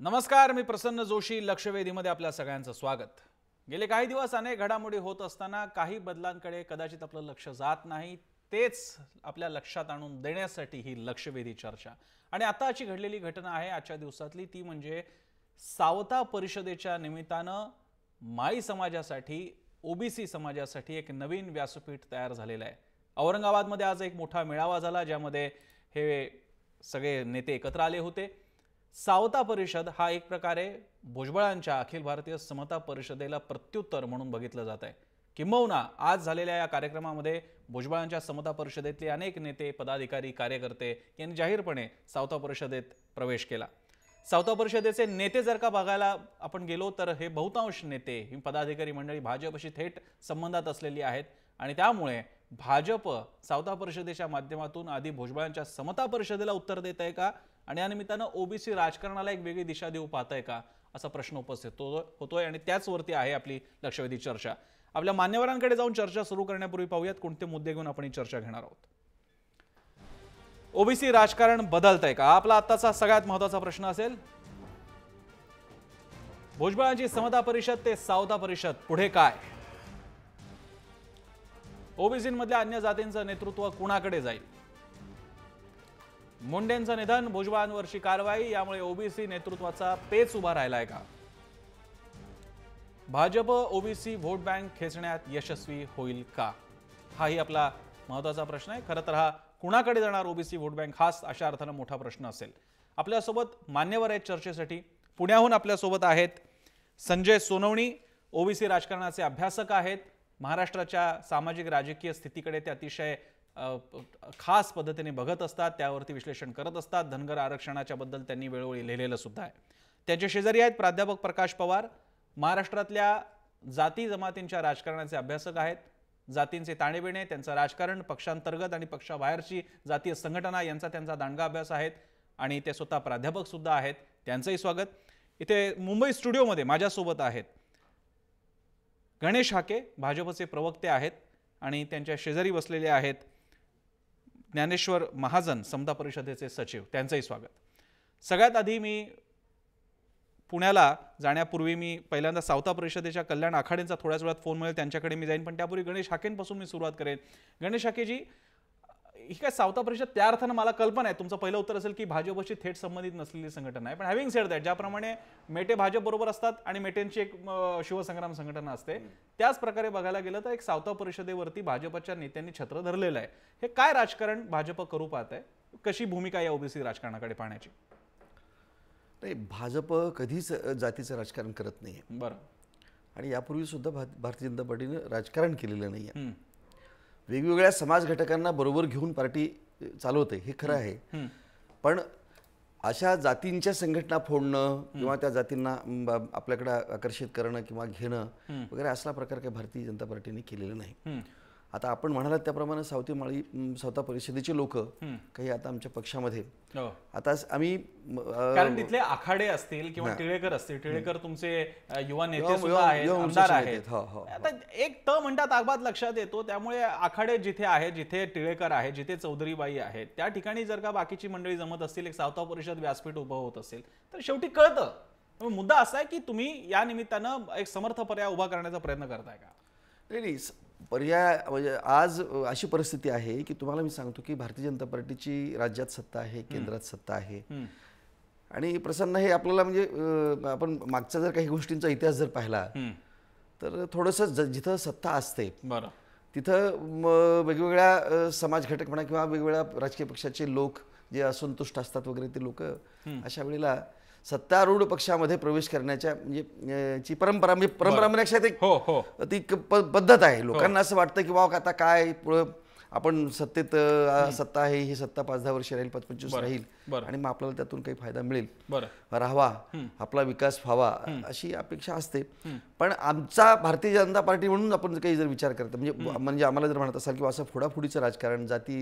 नमस्कार, मी प्रसन्न जोशी. लक्षवेधीमध्ये आपल्या सगळ्यांचं स्वागत. गेले काही दिवस अनेक घडामोडी होत असताना काही बदलांकडे कदाचित आपलं लक्ष जात नाही. तेच आपल्या लक्षात आणून देण्यासाठी ही लक्षवेधी चर्चा. आणि आताची घडलेली घटना आहे आजच्या दिवसातली, ती म्हणजे सावता परिषदेच्या निमित्तानं माई समाजासाठी, ओबीसी समाजासाठी एक नवीन व्यासपीठ तयार झालेलं आहे. औरंगाबादमध्ये आज एक मोठा मेळावा झाला, ज्यामध्ये हे सगळे नेते एकत्र आले होते. सावता परिषद हा एक प्रकारे भुजबळांच्या अखिल भारतीय समता परिषदेला प्रत्युत्तर म्हणून बघितलं जात आहे. किंबहुना आज झालेल्या या कार्यक्रमामध्ये भुजबळांच्या समता परिषदेतले अनेक नेते, पदाधिकारी, कार्यकर्ते यांनी जाहीरपणे सावता परिषदेत प्रवेश केला. सावता परिषदेचे नेते जर का बघायला आपण गेलो तर हे बहुतांश नेते, ही पदाधिकारी मंडळी भाजपशी थेट संबंधात असलेली आहेत. आणि त्यामुळे भाजप सावता परिषदेच्या माध्यमातून आधी भुजबळांच्या समता परिषदेला उत्तर देत आहे का, आणि या निमित्तानं ओबीसी राजकारणाला एक वेगळी दिशा देऊ पाहत आहे का, असा प्रश्न उपस्थित होतोय. आणि त्याचवरती आहे आपली लक्षवेधी चर्चा. आपल्या मान्यवरांकडे जाऊन चर्चा सुरू करण्यापूर्वी पाहूयात कोणते मुद्दे घेऊन आपण ही चर्चा घेणार आहोत. ओबीसी राजकारण बदलतंय का, आपला आत्ताचा सगळ्यात महत्त्वाचा प्रश्न असेल. भुजबळांची समता परिषद ते सावता परिषद, पुढे काय? ओबीसींमधल्या अन्य जातींचं नेतृत्व कुणाकडे जाईल? मुंडेंचं निधन, भुजबळांवरची कारवाई, यामुळे ओबीसी नेतृत्वाचा पेच उभा राहिलाय का? भाजप ओबीसी व्होट बँक खेचण्यात यशस्वी होईल का? हाही आपला महत्त्वाचा प्रश्न आहे. खरं तर हा कुणाकडे जाणार ओबीसी व्होट बँक, हाच अशा अर्थानं मोठा प्रश्न असेल. आपल्यासोबत मान्यवर आहेत चर्चेसाठी. पुण्याहून आपल्यासोबत आहेत संजय सोनवणी, ओबीसी राजकारणाचे अभ्यासक आहेत. महाराष्ट्राच्या सामाजिक राजकीय स्थितीकडे ते अतिशय खास पद्धतीने बघत असतात, त्यावरती विश्लेषण करत असतात. धनगर आरक्षणाच्या बद्दल त्यांनी वेळोवेळी लिहिलेलं सुद्धा आहे. त्यांचे शेजारी आहेत प्राध्यापक प्रकाश पवार, महाराष्ट्रातल्या जाती जमातींच्या राजकारणाचे अभ्यासक आहेत. जातींचे ताणेबेणे, त्यांचं राजकारण, पक्षांतर्गत आणि पक्षाबाहेरची जातीय संघटना यांचा त्यांचा दांडगा अभ्यास आहेत. आणि ते स्वतः प्राध्यापक सुद्धा आहेत. त्यांचंही स्वागत. इथे मुंबई स्टुडिओमध्ये माझ्यासोबत आहेत गणेश हाके, भाजपचे प्रवक्ते आहेत. आणि त्यांच्या शेजारी बसलेले आहेत ज्ञानेश्वर महाजन, समता परिषदेचे सचिव. त्यांचंही स्वागत. सगळ्यात आधी मी पुण्याला जाण्यापूर्वी मी पहिल्यांदा सावता परिषदेच्या कल्याण आखाडेंचा थोड्याच वेळात फोन मिळेल, त्यांच्याकडे मी जाईन. पण त्यापूर्वी गणेश हाकेंपासून मी सुरुवात करेन. गणेश हाकेजी, ही काय सावता परिषद, त्या अर्थानं मला कल्पना आहे, तुमचं पहिलं उत्तर असेल की भाजपशी थेट संबंधित नसलेली संघटना आहे. पण हॅव्हिंग सेड दॅट, ज्याप्रमाणे मेटे भाजप बरोबर असतात आणि मेटेंची एक शिवसंग्राम संघटना असते, त्याच प्रकारे बघायला गेलं तर एक सावता परिषदेवरती भाजपच्या नेत्यांनी छत्र धरलेलं आहे. हे काय राजकारण भाजप करू पाहत आहे? कशी भूमिका या ओबीसी राजकारणाकडे पाहण्याची? नाही, भाजप कधीच जातीचं राजकारण करत नाही. बरं. आणि यापूर्वी सुद्धा भारतीय जनता पार्टीनं राजकारण केलेलं नाही आहे. वेगवेगळ्या समाज घटकांना बरोबर घेऊन पार्टी चालवते, हे खरं आहे. पण अशा जातींच्या संघटना फोडणं किंवा त्या जातींना आपल्याकडे आकर्षित करणं किंवा घेणं वगैरे असला प्रकार काही भारतीय जनता पार्टीने केलेला नाही. आता आपण म्हणालात त्याप्रमाणे सावता परिषदेचे लोक काही आता आमच्या पक्षामध्ये, आता आम्ही कारण तिथले आखाडे असतील किंवा टिळेकर असतील, टिळेकर तुमचे युवा नेते सुद्धा आहेत, आमदार आहेत. आता एक त म्हणतात आगबाद लक्षात येतो. त्यामुळे आखाडे जिथे आहेत, जिथे टिळेकर आहे, जिथे चौधरीबाई आहेत, त्या ठिकाणी जर का बाकीची मंडळी जमत असतील, एक सावता परिषद व्यासपीठ उभं होत असेल, तर शेवटी कळतं. मुद्दा असा आहे की तुम्ही या निमित्तानं एक समर्थ पर्याय उभा करण्याचा प्रयत्न करताय का? नाही, पर्याय म्हणजे आज अशी परिस्थिती आहे की तुम्हाला मी सांगतो की भारतीय जनता पार्टीची राज्यात सत्ता आहे, केंद्रात सत्ता आहे. आणि प्रसन्न हे आपल्याला म्हणजे आपण मागचा जर काही गोष्टींचा इतिहास जर पाहिला तर थोडंसं जिथं सत्ता असते तिथं वेगवेगळ्या समाज घटक म्हणा किंवा वेगवेगळ्या राजकीय पक्षाचे लोक जे असंतुष्ट असतात वगैरे, ते लोक अशा वेळेला सत्तारूढ पक्षामध्ये प्रवेश करण्याच्या म्हणजे परंपरा म्हणण्यापेक्षा ती पद्धत आहे. लोकांना असं वाटतं की बाबा आता काय आपण सत्तेत सत्ता आहे, ही सत्ता 5-10 वर्ष राहील, 25 राहील आणि मग आपल्याला त्यातून काही फायदा मिळेल, राहावा, आपला विकास व्हावा, अशी अपेक्षा असते. पण आमचा भारतीय जनता पार्टी म्हणून आपण काही जर विचार करतो म्हणजे आम्हाला जर म्हणत असाल की असं फोडाफोडीचं राजकारण, जाती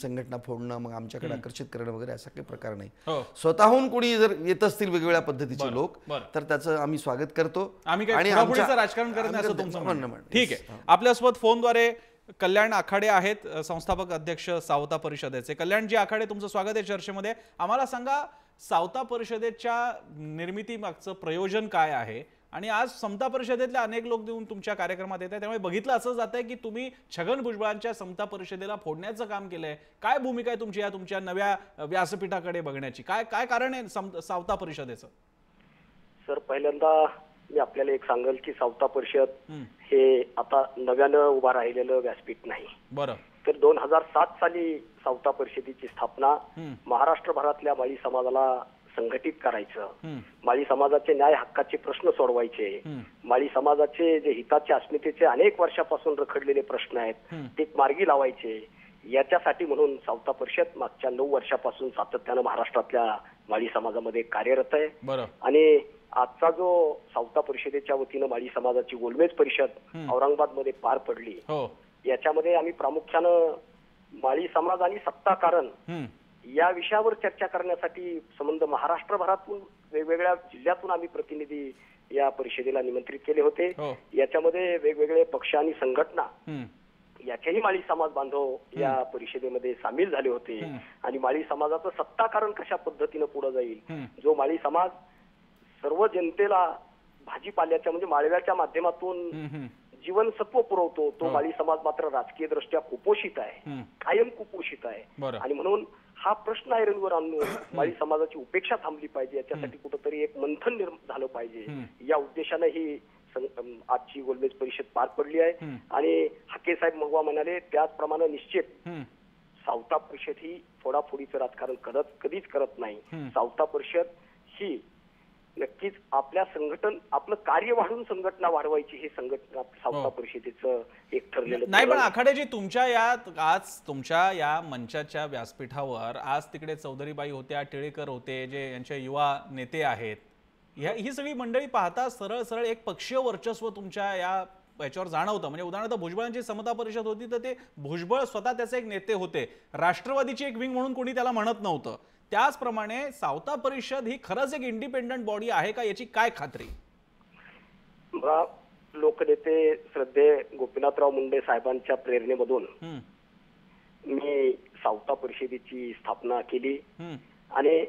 संघटना फोडणं, मग आमच्याकडे आकर्षित करणं वगैरे असा काही प्रकार नाही. स्वतःहून कोणी जर येत असतील वेगवेगळ्या पद्धतीचे लोक तर त्याचं आम्ही स्वागत करतो. आणि राजकारण करण्याचं तुमचं म्हणणं. ठीक आहे. आपल्यासोबत फोनद्वारे कल्याण आखाडे आहेत, संस्थापक अध्यक्ष सावता परिषदेचे. कल्याणजी आखाडे, तुमचं स्वागत आहे चर्चेमध्ये. आम्हाला सांगा, सावता परिषदेच्या निर्मितीमागचं प्रयोजन काय आहे आणि आज समता परिषदेतले अनेक लोक देऊन तुमच्या कार्यक्रमात येत आहेत, त्यामुळे बघितलं असं जात आहे की तुम्ही छगन भुजबळांच्या समता परिषदेला फोडण्याचं काम केलंय. काय भूमिका आहे तुमची या तुमच्या नव्या व्यासपीठाकडे बघण्याची? काय काय कारण आहे सावता परिषदेचं? सर, पहिल्यांदा मी आपल्याला एक सांगेल की सावता परिषद हे आता नव्यानं उभा राहिलेलं व्यासपीठ नाही. बरं. तर 2007 साली सावता परिषदेची स्थापना महाराष्ट्रभरातल्या माळी समाजाला संघटित करायचं, माळी समाजाचे न्याय हक्काचे प्रश्न सोडवायचे, माळी समाजाचे जे हिताचे अस्मितेचे अनेक वर्षापासून रखडलेले प्रश्न आहेत ते मार्गी लावायचे, याच्यासाठी म्हणून सावता परिषद मागच्या 9 वर्षापासून सातत्यानं महाराष्ट्रातल्या माळी समाजामध्ये कार्यरत आहे. आणि आजचा जो सावता परिषदेच्या वतीनं माळी समाजाची गोलमेज परिषद औरंगाबाद मध्ये पार पडली, याच्यामध्ये आम्ही प्रामुख्यानं माळी समाज आणि सत्ताकारण या विषयावर चर्चा करण्यासाठी संबंध महाराष्ट्रभरातून वेगवेगळ्या जिल्ह्यातून आम्ही प्रतिनिधी या परिषदेला निमंत्रित केले होते. याच्यामध्ये वेगवेगळे पक्ष आणि संघटना याचेही माळी समाज बांधव या परिषदेमध्ये सामील झाले होते. आणि माळी समाजाचं सत्ताकारण कशा पद्धतीनं पुढे जाईल, जो माळी समाज सर्व जनतेला भाजीपाल्याच्या म्हणजे माळव्याच्या माध्यमातून जीवनसत्व पुरवतो, तो माळी समाज मात्र राजकीय दृष्ट्या कुपोषित आहे, कायम कुपोषित आहे. आणि म्हणून हा प्रश्न आयरनवर आणून माळी समाजाची उपेक्षा थांबली पाहिजे, याच्यासाठी कुठंतरी एक मंथन झालं पाहिजे, या उद्देशानं ही आजची गोलमेज परिषद पार पडली आहे. आणि हाके साहेब मगवा म्हणाले त्याचप्रमाणे निश्चित सावता परिषद ही फोडाफोडीचं राजकारण कधीच करत नाही. सावता परिषद ही नक्कीच आपल्या आपलं कार्य वाढवून संघटना वाढवायची, हे संघटना सावता परिषदेचं एक ठरलेलं नाही. पण आखाड्याजी तुमच्या या मंचाच्या व्यासपीठावर आज तिकडे चौधरीबाई होत्या, टिळेकर होते, जे यांचे युवा नेते आहेत, ही सगळी मंडळी पाहता सरळ सरळ एक पक्षीय वर्चस्व तुमच्या याच्यावर जाणवतं. म्हणजे उदाहरणार्थ भुजबळांची समता परिषद होती तर ते भुजबळ स्वतः त्याचे एक नेते होते, राष्ट्रवादीची एक विंग म्हणून कोणी त्याला म्हणत नव्हतं. त्याचप्रमाणे सावता परिषद ही खरंच एक इंडिपेंडंट बॉडी आहे का, याची काय खात्री? लोकनेते श्रद्धे गोपीनाथराव मुंडे साहेबांच्या प्रेरणेमधून मी सावता परिषदेची स्थापना केली आणि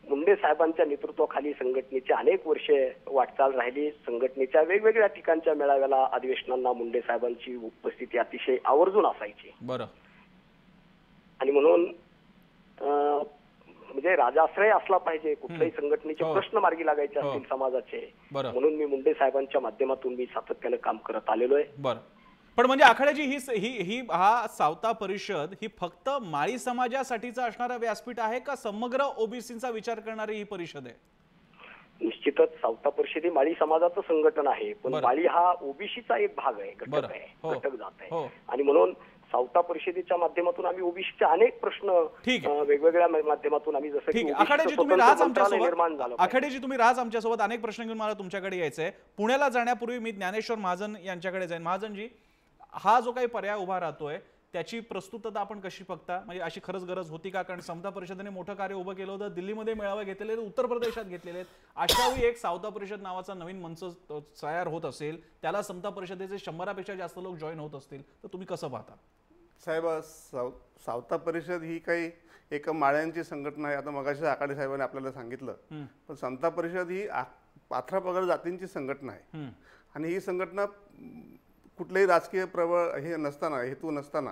मुंडे साहेबांच्या नेतृत्वाखाली संघटनेची अनेक वर्षे वाटचाल राहिली. संघटनेच्या वेगवेगळ्या ठिकाणच्या मेळाव्याला, अधिवेशनांना मुंडे साहेबांची उपस्थिती अतिशय आवर्जून असायची. बरं. आणि म्हणून म्हणजे राजाश्रय असला पाहिजे, कुठल्याही संघटनेचे प्रश्न मार्गी लागायचे असतील समाजाचे, म्हणून मी मुंडे साहेबांच्या माध्यमातून मी सातत्यानं काम करत आलेलो आहे. बरं. पण म्हणजे आखाड्याची ही हा सावता परिषद ही फक्त माळी समाजासाठीचा असणारा व्यासपीठ आहे का समग्र ओबीसीचा विचार करणारी ही परिषद आहे? निश्चितच सावता परिषद ही माळी समाजाचं संघटन आहे, पण माळी हा ओबीसीचा एक भाग आहे, घटक आहे, घटक जात आहे. आणि म्हणून सावता परिषदेच्या माध्यमातून आम्ही ओबीसीचे अनेक प्रश्न वेगवेगळ्या माध्यमातून आम्ही जसं की आखाड्याजी तुम्ही राज आमच्यासोबत अनेक प्रश्न घेऊन मला तुमच्याकडे यायचंय. पुण्याला जाण्यापूर्वी मी ज्ञानेश्वर महाजन यांच्याकडे जाईन. महाजनजी, हा जो काही पर्याय उभा राहतोय त्याची प्रस्तुतता आपण कशी बघता? म्हणजे अशी खरंच गरज होती का? कारण समता परिषदेने मोठं कार्य उभं केलं होतं, दिल्लीमध्ये मेळावे घेतलेले, उत्तर प्रदेशात घेतलेले आहेत. अशावेळी एक सावता परिषद नावाचा नवीन मंच तयार होत असेल, त्याला समता परिषदेचे 100पेक्षा जास्त लोक जॉईन होत असतील, तर तुम्ही कसं पाहता? साहेब, सावता परिषद ही काही एक माळ्यांची संघटना आहे. आता मगाशी आखाडे साहेबांनी आपल्याला सांगितलं, पण समता परिषद ही पाथरा पगड जातींची संघटना आहे. आणि ही संघटना कुठलेही राजकीय प्रबळ हे नसताना, हेतू नसताना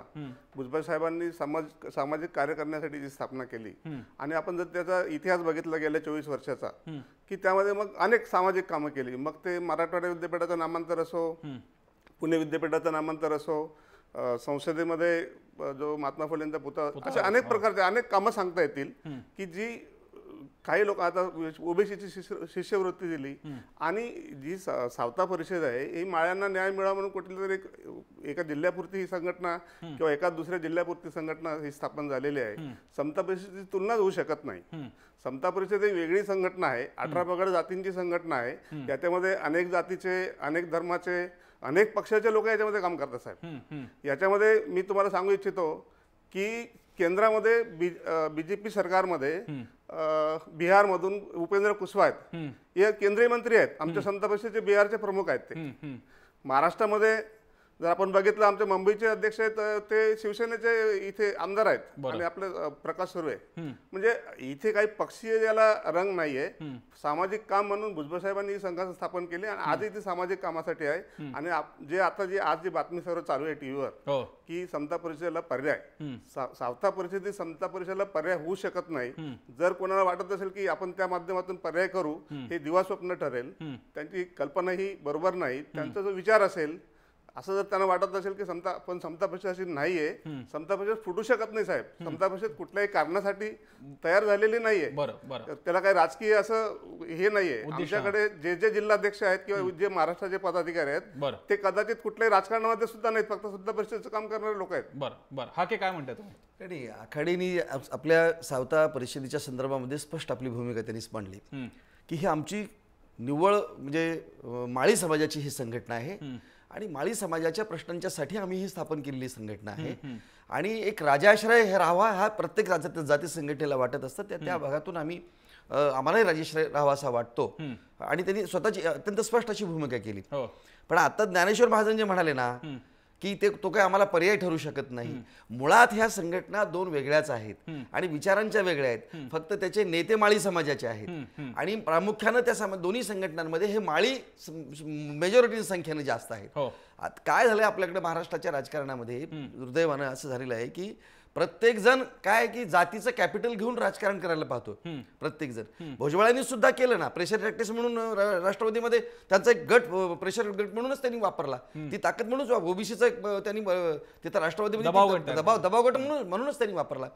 भुजबळ साहेबांनी सामाजिक कार्य करण्यासाठी जी स्थापना केली. आणि आपण जर त्याचा इतिहास बघितला गेल्या 24 वर्षाचा, की त्यामध्ये मग अनेक सामाजिक कामं केली. मग ते मराठवाडा विद्यापीठाचं नामांतर असो, पुणे विद्यापीठाचं नामांतर असो, संसदेमध्ये जो महात्मा फुलेंचा पुतळा, असे अनेक प्रकारचे अनेक कामं सांगता येतील की जी काही लोक आता ओबीसीची शिष्यवृत्ती दिली. आणि जी सावता परिषद आहे ही माळ्यांना न्याय मिळावा म्हणून कुठली तरी एका जिल्ह्यापुरती ही संघटना किंवा एका दुसऱ्या जिल्ह्यापुरती संघटना ही स्थापन झालेली आहे. समता परिषदेची तुलना होऊ शकत नाही. समता परिषद ही वेगळी संघटना आहे, 18 पगड जातींची संघटना आहे. याच्यामध्ये अनेक जातीचे, अनेक धर्माचे, अनेक पक्षाचे लोक याच्यामध्ये काम करतात साहेब. याच्यामध्ये मी तुम्हाला सांगू इच्छितो की केंद्रामध्ये बीजेपी सरकारमध्ये बिहारमधून उपेंद्र कुशवाहा आहेत, हे केंद्रीय मंत्री आहेत, आमच्या समता परिषदेचे बिहारचे प्रमुख आहेत ते. महाराष्ट्रामध्ये जर आपण बघितलं आमचे मुंबईचे अध्यक्ष आहेत ते शिवसेनेचे इथे आमदार आहेत आणि आपले प्रकाश सुर्वे, म्हणजे इथे काही पक्षीय ज्याला रंग नाहीये. सामाजिक काम म्हणून भुजबळ साहेबांनी ही संघटना स्थापन केली आणि आजही ती सामाजिक कामासाठी आहे. आणि आज जी बातमी सर्व चालू आहे टीव्हीवर की समता परिषदेला पर्याय, सावता परिषदेत समता परिषदेला पर्याय होऊ शकत नाही. जर कोणाला वाटत असेल की आपण त्या माध्यमातून पर्याय करू, हे दिवास्वप्न ठरेल. त्यांची कल्पना ही बरोबर नाही. त्यांचा जो विचार असेल असं जर त्यांना वाटत असेल की समता परिषद अशी नाहीये, समता परिषद फुटू शकत नाही साहेब. समता परिषद कुठल्याही कारणासाठी तयार झालेली नाहीये. त्याला काही राजकीय असं हे नाहीये. आमच्याकडे जे जिल्हाध्यक्ष आहेत किंवा जे महाराष्ट्राचे पदाधिकारी आहेत ते कदाचित कुठल्याही राजकारणामध्ये सुद्धा नाहीत, फक्त समता परिषदेचं काम करणारे लोक आहेत. बरं हा काय म्हणतात तुम्ही? आखाडीने आपल्या सावता परिषदेच्या संदर्भामध्ये स्पष्ट आपली भूमिका त्यांनीच मांडली की ही आमची निव्वळ म्हणजे माळी समाजाची ही संघटना आहे आणि माळी समाजाच्या प्रश्नांच्यासाठी आम्ही ही स्थापन केलेली संघटना आहे. आणि एक राजाश्रय हे राहावा हा प्रत्येक जाती संघटनेला वाटत असतं. त्या भागातून आम्हालाही राजाश्रय राहावा असा वाटतो आणि त्यांनी स्वतःची अत्यंत स्पष्ट अशी भूमिका केली. पण आता ज्ञानेश्वर महाजन जे म्हणाले ना की तो काही आम्हाला पर्याय ठरू शकत नाही. मुळात ह्या संघटना दोन वेगळ्याच आहेत आणि विचारांच्या वेगळ्या आहेत. फक्त त्याचे नेते माळी समाजाचे आहेत आणि प्रामुख्यानं त्या दोन्ही संघटनांमध्ये हे माळी मेजॉरिटी संख्येने जास्त आहेत. काय झालंय आपल्याकडे महाराष्ट्राच्या राजकारणामध्ये दुर्दैवानं असं झालेलं आहे की प्रत्येक जण काय की जातीचं कॅपिटल घेऊन राजकारण करायला पाहतो. प्रत्येक जण भुजबळांनी सुद्धा केलं ना, प्रेशर टॅक्टिक्स म्हणून राष्ट्रवादीमध्ये त्यांचा एक गट प्रेशर गट म्हणूनच त्यांनी वापरला. ती ताकद म्हणून ओबीसीचा त्यांनी तिथं राष्ट्रवादीमध्ये दबाव गट म्हणूनच त्यांनी वापरला.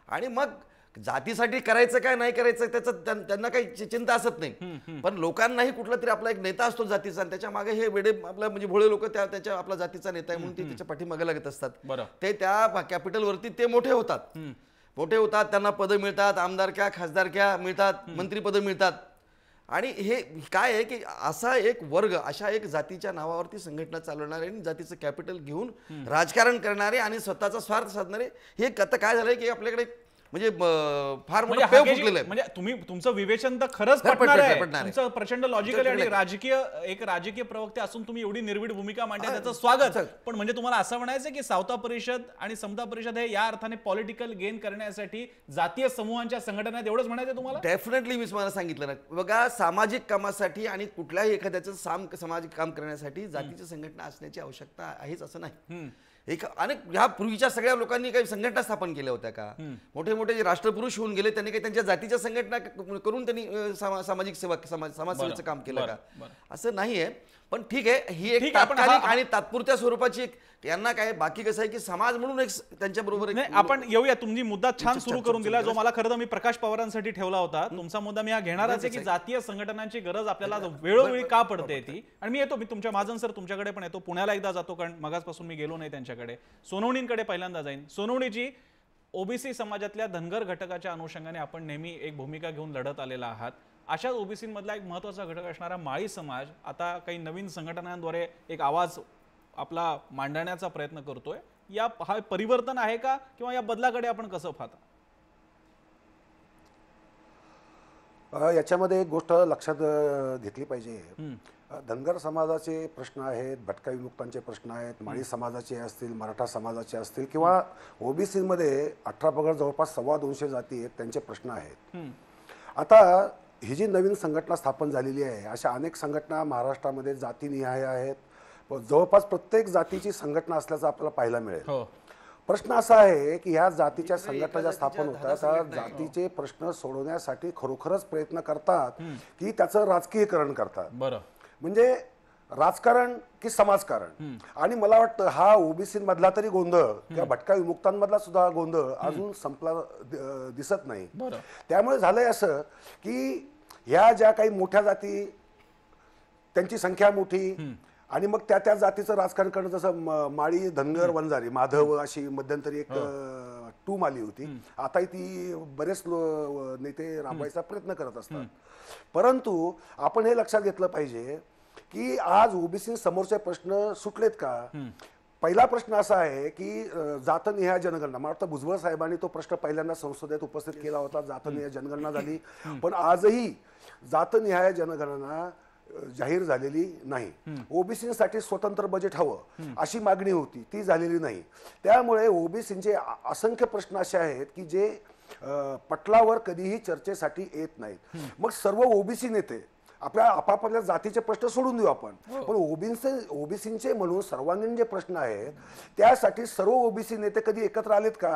आणि मग जातीसाठी करायचं काय नाही करायचं त्याचं त्यांना काही चिंता असत नाही. पण लोकांनाही कुठला तरी आपला एक नेता असतो जातीचा आणि त्याच्या मागे हे वेडे आपला म्हणजे भोळे लोक त्याच्या आपला जातीचा नेता आहे म्हणून ते त्याच्या पाठीमागे लागत असतात. ते त्या कॅपिटलवरती ते मोठे होतात, त्यांना पदं मिळतात, आमदारक्या खासदारक्या मिळतात, मंत्रीपदं मिळतात. आणि हे काय आहे की असा एक वर्ग, अशा एक जातीच्या नावावरती संघटना चालवणारे आणि जातीचं कॅपिटल घेऊन राजकारण करणारे आणि स्वतःचा स्वार्थ साधणारे, हे आता काय झालंय की आपल्याकडे म्हणजे फार मोठं पेव फुटलेलं आहे. म्हणजे तुम्ही तुमचं विवेचन तर खरंच पटणार आहे. तुमचं प्रचंड लॉजिकल आणि राजकीय प्रवक्ते असून तुम्ही एवढी निर्भीड भूमिका मांडता, त्याचं स्वागत. पण म्हणजे तुम्हाला असं म्हणायचं की सावता परिषद आणि समता परिषद हे या अर्थाने पॉलिटिकल गेन करण्यासाठी जातीय समूहांच्या संघटना आहेत, एवढंच म्हणायचं तुम्हाला? डेफिनेटली मी तुम्हाला सांगितलं ना, बघा सामाजिक कामासाठी आणि कुठल्याही एखाद्याचं सामाजिक काम करण्यासाठी जातीची संघटना असण्याची आवश्यकता आहेच असं नाही. एक अनेक ह्या पूर्वीच्या सगळ्या लोकांनी काही संघटना स्थापन केल्या होत्या का? मोठे मोठे जे राष्ट्रपुरुष होऊन गेले त्यांनी काही त्यांच्या जातीच्या संघटना करून त्यांनी सामाजिक सेवा समाजसेवेचं काम केलं का? असं नाहीये. पण ठीक आहे, ही एक तात्कालिक आणि तात्पुरत्या स्वरूपाची यांना काय, बाकी कसं आहे की समाज म्हणून एक त्यांच्या बरोबर आपण येऊया. तुम्ही मुद्दा छान सुरू करून दिला, जो मला खरं तर मी प्रकाश पवारांसाठी ठेवला होता. तुमचा मुद्दा मी हा घेणारच आहे की जातीय संघटनांची गरज आपल्याला वेळोवेळी का पडते ती. आणि मी तुमच्या महाजन सर तुमच्याकडे पण येतो, पुण्याला एकदा जातो कारण मगाचपासून मी गेलो नाही त्यांच्याकडे. सोनवणींकडे पहिल्यांदा जाईन. सोनवणीजी, ओबीसी समाजातल्या धनगर घटकाच्या अनुषंगाने आपण नेहमी एक भूमिका घेऊन लढत आलेला आहात. अशाच ओबीसीमधला एक महत्त्वाचा घटक असणारा माळी समाज आता काही नवीन संघटनांद्वारे एक आवाज आपला मांडण्याचा प्रयत्न करतोय. हा परिवर्तन आहे का किंवा या बदलाकडे आपण कसं पाहता? याच्यामध्ये एक गोष्ट लक्षात घेतली पाहिजे. धनगर समाजाचे प्रश्न आहेत, भटका विमुक्तांचे प्रश्न आहेत, माळी समाजाचे असतील, मराठा समाजाचे असतील किंवा ओबीसी मध्ये 18 पगड जवळपास 225 जाती आहेत, त्यांचे प्रश्न आहेत. आता ही जी नवीन संघटना स्थापन झालेली आहे, अशा अनेक संघटना महाराष्ट्रामध्ये जातीनिहाय आहेत. जवळपास प्रत्येक जातीची संघटना असल्याचं आपल्याला पाहायला मिळेल. प्रश्न असा आहे की ह्या जातीच्या संघटना ज्या स्थापन होतात त्या जातीचे प्रश्न सोडवण्यासाठी खरोखरच प्रयत्न करतात की त्याचं राजकीयकरण करतात. म्हणजे राजकारण की समाजकारण. आणि मला वाटतं हा ओबीसी मधला तरी गोंधळ किंवा भटका विमुक्तांमधला सुद्धा गोंधळ अजून संपला दिसत नाही. त्यामुळे झालंय असं की ह्या ज्या काही मोठ्या जाती, त्यांची संख्या मोठी आणि मग त्या जातीचं राजकारण करणं, जसं माळी, धनगर, वंजारी, माधव अशी मध्यंतरी एक टूम आली होती. आताही ती बरेच नेते राबवायचा प्रयत्न करत असतात. परंतु आपण हे लक्षात घेतलं पाहिजे की आज ओबीसी समोरचे प्रश्न सुटलेत का? पहिला प्रश्न असा आहे की जातनिहाय जनगणना. मला वाटतं भुजबळ साहेबांनी तो प्रश्न पहिल्यांदा संसदेत उपस्थित केला होता. जातनिहाय जनगणना झाली, पण आजही जातनिहाय जनगणना जाहीर झालेली नाही. ओबीसीसाठी स्वतंत्र बजेट हवं अशी मागणी होती, ती झालेली नाही. त्यामुळे ओबीसीचे असंख्य प्रश्न असे आहेत की जे पटलावर कधीही चर्चेसाठी येत नाहीत. मग सर्व ओबीसी नेते आपापल्या जातीचे प्रश्न सोडून देऊ आपण, पण ओबीसीचे म्हणून सर्वांगीण जे प्रश्न आहेत त्यासाठी सर्व ओबीसी नेते कधी एकत्र आलेत का,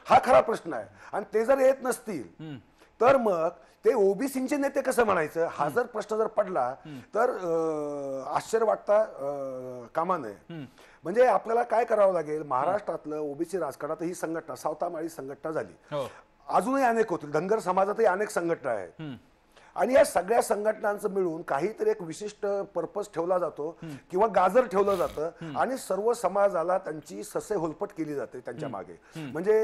हा खरा प्रश्न आहे. आणि ते जर येत नसतील तर मग ते ओबीसीचे नेते कसं म्हणायचं, हा जर प्रश्न जर पडला तर आश्चर्य वाटता कामा नये. म्हणजे आपल्याला काय करावं लागेल, महाराष्ट्रातलं ओबीसी राजकारणात ही संघटना सावतामाळी संघटना झाली, अजूनही अनेक होतील, धनगर समाजातही अनेक संघटना आहेत. आणि या सगळ्या संघटनांचं मिळून काहीतरी एक विशिष्ट पर्पज ठेवला जातो किंवा गाजर ठेवलं जातं आणि सर्व समाजाला त्यांची ससे होलपट केली जाते त्यांच्या मागे. म्हणजे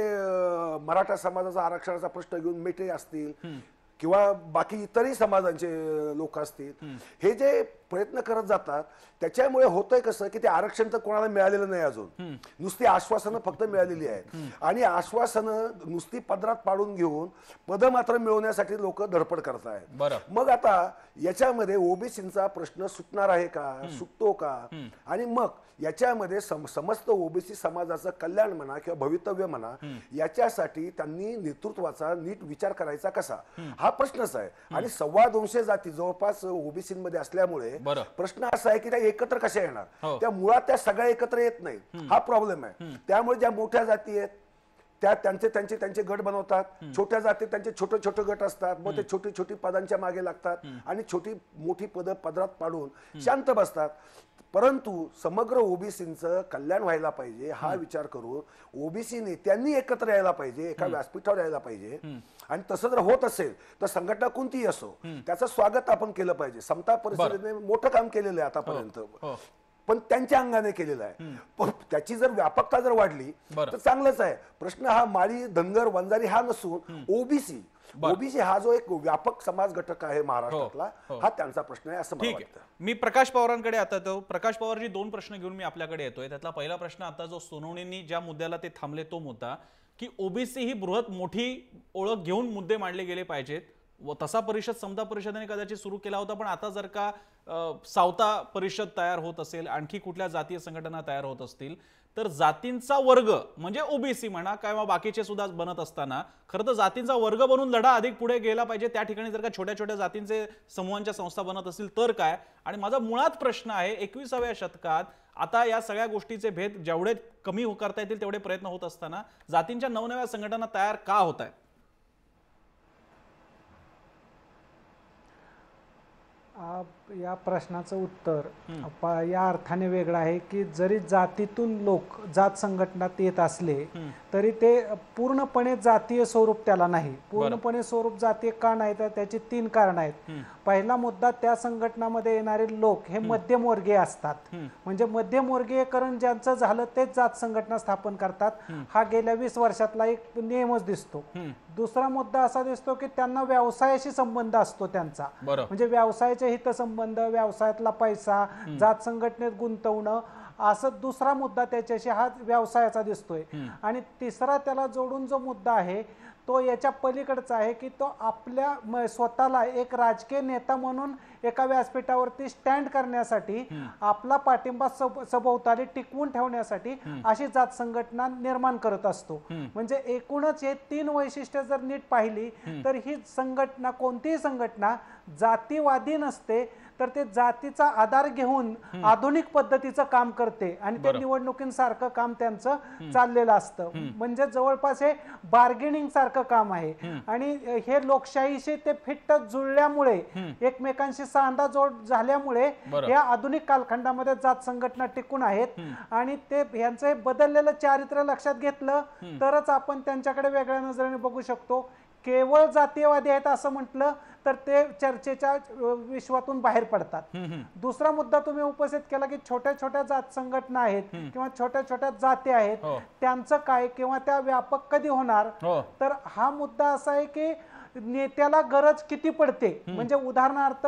मराठा समाजाचा आरक्षणाचा प्रश्न घेऊन मेटे असतील किंवा बाकी इतरही समाजांचे लोक असतील, हे जे प्रयत्न करत जातात त्याच्यामुळे होतंय कसं की ते आरक्षण तर कोणाला मिळालेलं नाही अजून, नुसती आश्वासनं फक्त मिळालेली आहेत. आणि आश्वासनं नुसती पदरात पाडून घेऊन पद मात्र मिळवण्यासाठी लोक धडपड करत आहेत. मग आता याच्यामध्ये ओबीसीचा प्रश्न सुटणार आहे का, सुटतो का, आणि मग याच्यामध्ये समस्त ओबीसी समाजाचं कल्याण म्हणा किंवा भवितव्य म्हणा याच्यासाठी त्यांनी नेतृत्वाचा नीट विचार करायचा कसा, हा प्रश्नच आहे. आणि 225 जाती जवळपास ओबीसीमध्ये असल्यामुळे प्रश्न असा आहे की त्या एकत्र कशा येणार, त्या मुळात त्या सगळ्या एकत्र येत नाहीत, हा प्रॉब्लेम आहे. त्यामुळे ज्या मोठ्या जाती आहेत त्या त्यांचे गट बनवतात, छोट्या जाती त्यांचे छोटे छोटे गट असतात, मग ते छोटी छोटी पदांच्या मागे लागतात आणि छोटी मोठी पद पदरात पाडून शांत बसतात. परंतु समग्र ओबीसीचं कल्याण व्हायला पाहिजे हा विचार करून ओबीसी नेत्यांनी एकत्र यायला पाहिजे, एका व्यासपीठावर यायला पाहिजे. आणि तसं जर होत असेल तर संघटना कोणतीही असो त्याचं स्वागत आपण केलं पाहिजे. समता परिषदेने मोठं काम केलेलं आहे आतापर्यंत, पण त्यांच्या अंगाने केलेलं आहे. पण त्याची जर व्यापकता जर वाढली तर चांगलंच आहे. प्रश्न हा माळी धनगर वंजारी हा नसून ओबीसी हा जो एक व्यापक समाज घटक आहे महाराष्ट्रातला, हा त्यांचा प्रश्न आहे असं मला वाटतं. मी प्रकाश पवारांकडे आता येतो. प्रकाश पवारजी, 2 प्रश्न घेऊन मी आपल्याकडे येतोय. त्यातला पहिला प्रश्न, आता जो सोनवणेंनी ज्या मुद्द्याला ते थांबले तो मुद्दा की ओबीसी ही बृहत मोठी ओळख घेऊन मुद्दे मांडले गेले पाहिजेत. व तसा परिषद समता परिषदेने कदाचित सुरू केला होता, पण आता जर का सावता परिषद तयार होत असेल, आणखी कुठल्या जातीय संघटना तयार होत असतील, तर जातींचा वर्ग म्हणजे ओबीसी म्हणा किंवा बाकीचे सुद्धा बनत असताना खरं तर जातींचा वर्ग बनून लढा अधिक पुढे गेला पाहिजे. त्या ठिकाणी जर का छोट्या छोट्या जातींचे समूहांच्या संस्था बनत असतील तर काय. आणि माझा मुळात प्रश्न आहे, 21व्या शतकात आता या सगळ्या गोष्टीचे भेद जेवढे कमी करता येतील तेवढे प्रयत्न होत असताना जातींच्या नवनव्या संघटना तयार का होत आहेत? या प्रश्नाचं उत्तर या अर्थाने वेगळं आहे की जरी जातीतून लोक जात संघटनात येत असले तरी ते पूर्णपणे जातीय स्वरूप त्याला नाही. पूर्णपणे स्वरूप जातीय का नाही तर त्याची 3 कारण आहेत. पहिला मुद्दा, त्या संघटनामध्ये येणारे लोक हे मध्यमवर्गीय असतात. म्हणजे मध्यमवर्गीयकरण ज्यांचं झालं तेच जात संघटना स्थापन करतात. हा गेल्या 20 वर्षातला एक नियमच दिसतो. दुसरा मुद्दा असा दिसतो की त्यांना व्यवसायाशी संबंध असतो त्यांचा, म्हणजे व्यवसायाचे हितसंबंध, व्यवसायातला पैसा, जात संघटनेत गुंतवणं, असं दुसरा मुद्दा त्याच्याशी हा व्यवसायाचा दिसतोय. आणि तिसरा त्याला जोडून जो मुद्दा आहे तो याच्या पलीकडचा आहे की तो आपल्या स्वतःला एक राजकीय नेता म्हणून एका व्यासपीठावरती स्टँड करण्यासाठी, आपला पाठिंबा सभोवताली टिकवून ठेवण्यासाठी अशी जात संघटना निर्माण करत असतो. म्हणजे एकूणच हे 3 वैशिष्ट्ये जर नीट पाहिली तर ही संघटना, कोणतीही संघटना जातीवादी नसते, तर ते जातीचा आधार घेऊन आधुनिक पद्धतीचं काम करते आणि ते निवडणुकींसारखं काम त्यांचं चाललेलं असतं. म्हणजे जवळपास हे बार्गेनिंग सारखं काम आहे. आणि हे लोकशाहीशी ते फिट्ट जुळल्यामुळे, एकमेकांशी सांधा जोड झाल्यामुळे या आधुनिक कालखंडामध्ये जात संघटना टिकून आहेत. आणि ते यांचं हे बदललेलं चारित्र्य लक्षात घेतलं तरच आपण त्यांच्याकडे वेगळ्या नजरेने बघू शकतो. केवळ जातीयवादी आहेत असं म्हटलं तर ते चर्चेच्या विश्वातून बाहेर पडतात. दुसरा मुद्दा तुम्ही उपस्थित केला की छोट्या छोट्या जात संघटना आहेत किंवा छोट्या छोट्या जाती आहेत, त्यांचं काय किंवा त्या व्यापक कधी होणार. तर हा मुद्दा असा आहे की नेत्याला गरज किती पडते. म्हणजे उदाहरणार्थ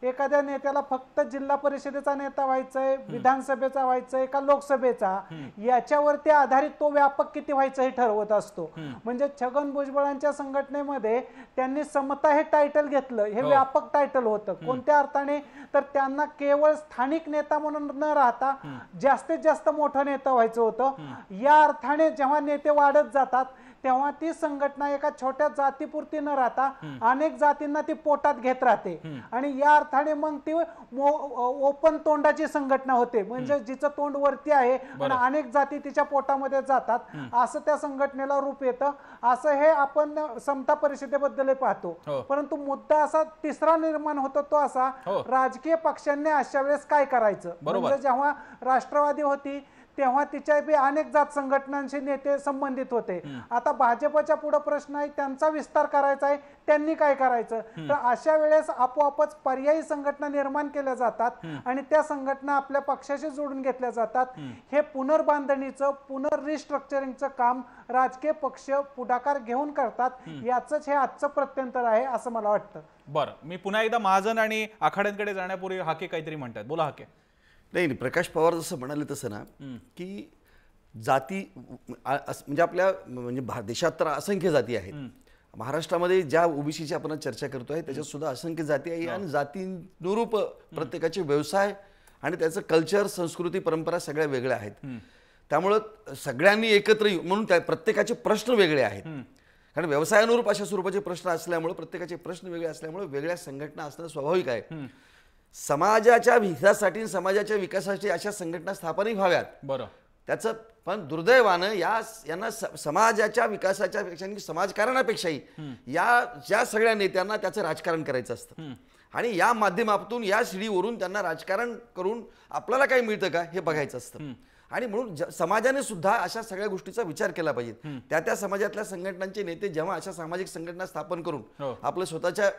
एखाद्या नेत्याला फक्त जिल्हा परिषदेचा नेता व्हायचंय, विधानसभेचा व्हायचंय का लोकसभेचा, याच्यावरती आधारित तो व्यापक किती व्हायचं हे ठरवत असतो. म्हणजे छगन भुजबळांच्या संघटनेमध्ये त्यांनी समता हे टायटल घेतलं, हे व्यापक टायटल होतं. कोणत्या अर्थाने तर त्यांना केवळ स्थानिक नेता म्हणून न राहता जास्तीत जास्त मोठं नेता व्हायचं होतं. या अर्थाने जेव्हा नेते वाढत जातात तेव्हा ती संघटना एका छोट्या जातीपुरती न राहता अनेक जातींना ती पोटात घेत राहते आणि या अर्थाने मग ती ओपन तोंडाची संघटना होते. म्हणजे जिचं तोंड वरती आहे आणि अनेक जाती तिच्या पोटामध्ये जातात, असं त्या संघटनेला रूप येतं. असं हे आपण समता परिषदेबद्दल पाहतो. परंतु मुद्दा असा तिसरा निर्माण होतो तो असा, राजकीय पक्षांनी अशा वेळेस काय करायचं. म्हणजे जेव्हा राष्ट्रवादी होती तेव्हा तिच्या बी अनेक जात संघटनांशी नेते संबंधित होते. आता भाजपच्या पुढे प्रश्न आहे, त्यांचा विस्तार करायचा आहे, त्यांनी काय करायचं. तर अशा वेळेस आपोआपच पर्यायी संघटना निर्माण केल्या जातात आणि त्या संघटना आपल्या पक्षाशी जोडून घेतल्या जातात. हे पुनर्बांधणीचं रिस्ट्रक्चरिंगचं काम राजकीय पक्ष पुढाकार घेऊन करतात. याचंच हे आजचं प्रत्यंतर आहे असं मला वाटतं. बरं, मी पुन्हा एकदा महाजन आणि आखाड्यांकडे जाण्यापूर्वी हाके काहीतरी म्हणतात. बोला हाके. नाही, प्रकाश पवार जसं म्हणाले तसं ना, की जाती म्हणजे आपल्या म्हणजे देशात तर असंख्य जाती आहेत. महाराष्ट्रामध्ये ज्या ओबीसीची आपण चर्चा करतोय त्याच्यात सुद्धा असंख्य जाती आहे आणि जातीनुरूप प्रत्येकाचे व्यवसाय आणि त्याचं कल्चर, संस्कृती, परंपरा सगळ्या वेगळ्या आहेत. त्यामुळं सगळ्यांनी एकत्र म्हणून त्या प्रत्येकाचे प्रश्न वेगळे आहेत. कारण व्यवसायानुरूप अशा स्वरूपाचे प्रश्न असल्यामुळे, प्रत्येकाचे प्रश्न वेगळे असल्यामुळे वेगळ्या संघटना असणं स्वाभाविक आहे. समाजाच्या हितासाठी, समाजाच्या विकासासाठी अशा संघटना स्थापनही व्हाव्यात. बरं, त्याचं पण दुर्दैवानं यांना समाजाच्या विकासाच्या पेक्षा, समाजकारणापेक्षाही ज्या सगळ्या नेत्यांना त्याचं राजकारण करायचं असतं आणि या माध्यमातून, या शिडीवरून त्यांना राजकारण करून आपल्याला काही मिळतं का हे बघायचं असतं. आणि म्हणून समाजाने सुद्धा अशा सगळ्या गोष्टीचा विचार केला पाहिजे. त्या समाजातल्या संघटनांचे नेते जेव्हा अशा सामाजिक संघटना स्थापन करून आपलं स्वतःच्या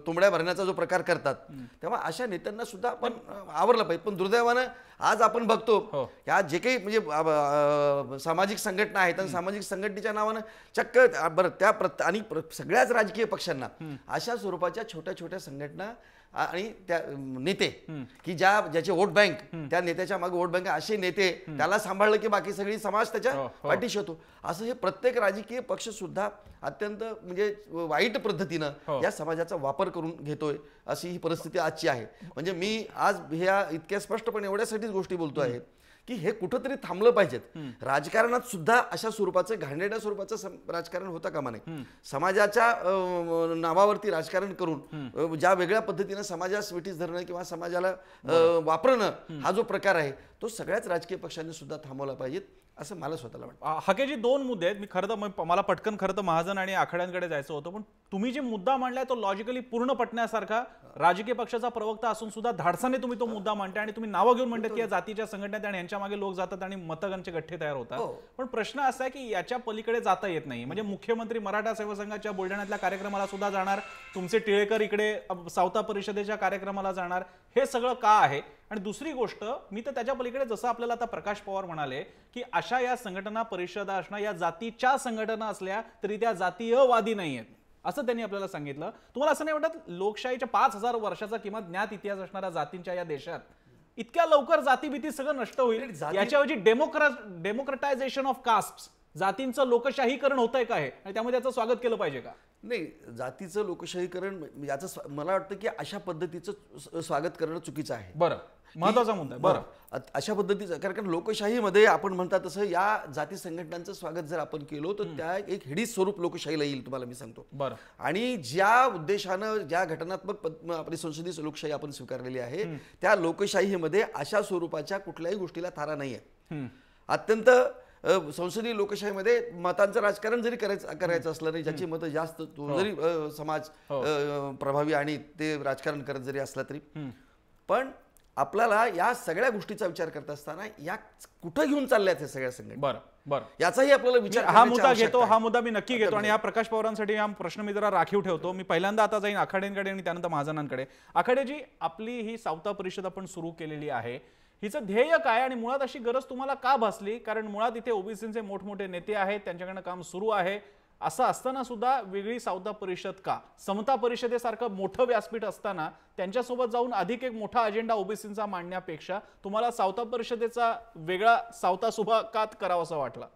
तुंबड्या भरण्याचा जो प्रकार करतात, तेव्हा अशा नेत्यांना सुद्धा आपण आवरलं पाहिजे. पण दुर्दैवानं आज आपण बघतो ह्या जे काही म्हणजे सामाजिक संघटना आहेत, सामाजिक संघटनेच्या नावानं चक्क बरं आणि सगळ्याच राजकीय पक्षांना अशा स्वरूपाच्या छोट्या छोट्या संघटना आणि त्या नेते की ज्याचे वोट बँक, त्या नेत्याच्या मागे वोट बँक, असे नेते त्याला सांभाळलं की बाकी सगळी समाज त्याच्या पाठीशी होतो. असं हे प्रत्येक राजकीय पक्ष सुद्धा अत्यंत म्हणजे वाईट पद्धतीनं या समाजाचा वापर करून घेतोय, अशी ही परिस्थिती आजची आहे. म्हणजे मी आज ह्या इतक्या स्पष्टपणे एवढ्यासाठीच गोष्टी बोलतो आहे की हे कुठंतरी थांबलं पाहिजेत. राजकारणात सुद्धा अशा स्वरूपाचं घाणेरड्या स्वरूपाचं राजकारण होता कामा नये. समाजाच्या नावावरती राजकारण करून ज्या वेगळ्या पद्धतीनं समाजास वेठीस धरणं किंवा समाजाला वापरणं हा जो प्रकार आहे तो सगळ्याच राजकीय पक्षांनी सुद्धा थांबवला पाहिजेत असं मला स्वतःला वाटतं. हाकेजी, दोन मुद्दे आहेत. मी मला पटकन खरं तर महाजन आणि आखाड्यांकडे जायचं होतं, पण तुम्ही जे मुद्दा मांडलाय तो लॉजिकली पूर्ण पटण्यासारखा, राजकीय पक्षाचा प्रवक्ता असून सुद्धा धाडसाने तुम्ही तो मुद्दा मांडताय आणि तुम्ही नावं घेऊन म्हणतात की या जातीच्या संघटनेत आणि यांच्या मागे लोक जातात आणि मतदानाचे गठ्ठे तयार होतात. पण प्रश्न असा आहे की याच्या पलीकडे जाता येत नाही. म्हणजे मुख्यमंत्री मराठा सेवा संघाच्या बुलढाण्यातल्या कार्यक्रमाला सुद्धा जाणार, तुमचे टिळेकर इकडे सावता परिषदेच्या कार्यक्रमाला जाणार, हे सगळं का आहे. आणि दुसरी गोष्ट, मी तर त्याच्या पलीकडे जसं आपल्याला आता प्रकाश पवार म्हणाले की अशा या संघटना, परिषदा असणं, या जातीच्या संघटना असल्या तरी त्या जातीयवादी नाही आहेत असं त्यांनी आपल्याला सांगितलं. तुम्हाला असं नाही वाटत लोकशाहीच्या 5000 वर्षाचा किंवा ज्ञात इतिहास असणाऱ्या जातींच्या या देशात इतक्या लवकर जातीभीती सगळं नष्ट होईल? याच्याऐवजी डेमोक्रेटायझेशन ऑफ कास्ट, जातींचं लोकशाहीकरण होतंय का हे, आणि त्यामुळे त्याचं स्वागत केलं पाहिजे का? नाही, जातीचं लोकशाहीकरण याचं मला वाटतं की अशा पद्धतीचं स्वागत करणं चुकीचं आहे. बरं, महत्वाचा मुद्दा आहे. बरं, अशा पद्धतीचं, कारण लोकशाहीमध्ये आपण म्हणतात तसं या जाती संघटनांचं स्वागत जर आपण केलं तर त्या एक हिडीस स्वरूप लोकशाहीला येईल, तुम्हाला मी सांगतो. बरं, आणि ज्या उद्देशानं, ज्या घटनात्मक आपली संसदीय लोकशाही आपण स्वीकारलेली आहे, त्या लोकशाहीमध्ये अशा स्वरूपाच्या कुठल्याही गोष्टीला थारा नाही आहे. अत्यंत संसदीय लोकशाहीमध्ये मतांचं राजकारण जरी करायचं असलं नाही, ज्याची मतं जास्त, तो जरी समाज प्रभावी आणि ते राजकारण करत जरी असला तरी, पण आपल्याला या सगळ्या गोष्टीचा विचार करत असताना या कुठं घेऊन चालल्यात हे सगळ्या संघटना, बरं बरं, याचाही आपल्याला विचार, हा मुद्दा घेतो, हा मुद्दा मी नक्की घेतो. आणि या प्रकाश पवारांसाठी हा प्रश्न मी जरा राखीव ठेवतो. मी पहिल्यांदा आता जाईन आखाड्यांकडे आणि त्यानंतर महाजनांकडे. आखाडेजी, आपली ही सावता परिषद आपण सुरू केलेली आहे, हिचं ध्येय काय आणि मुळात अशी गरज तुम्हाला का भासली? कारण मुळात इथे ओबीसीचे मोठमोठे नेते आहेत, त्यांच्याकडनं काम सुरू आहे, असं असताना सुद्धा वेगळी सावता परिषद का? समता परिषदेसारखं मोठं व्यासपीठ असताना त्यांच्यासोबत जाऊन अधिक एक मोठा अजेंडा ओबीसींचा मांडण्यापेक्षा तुम्हाला सावता परिषदेचा वेगळा सावता सुभा का करावासा वाटला?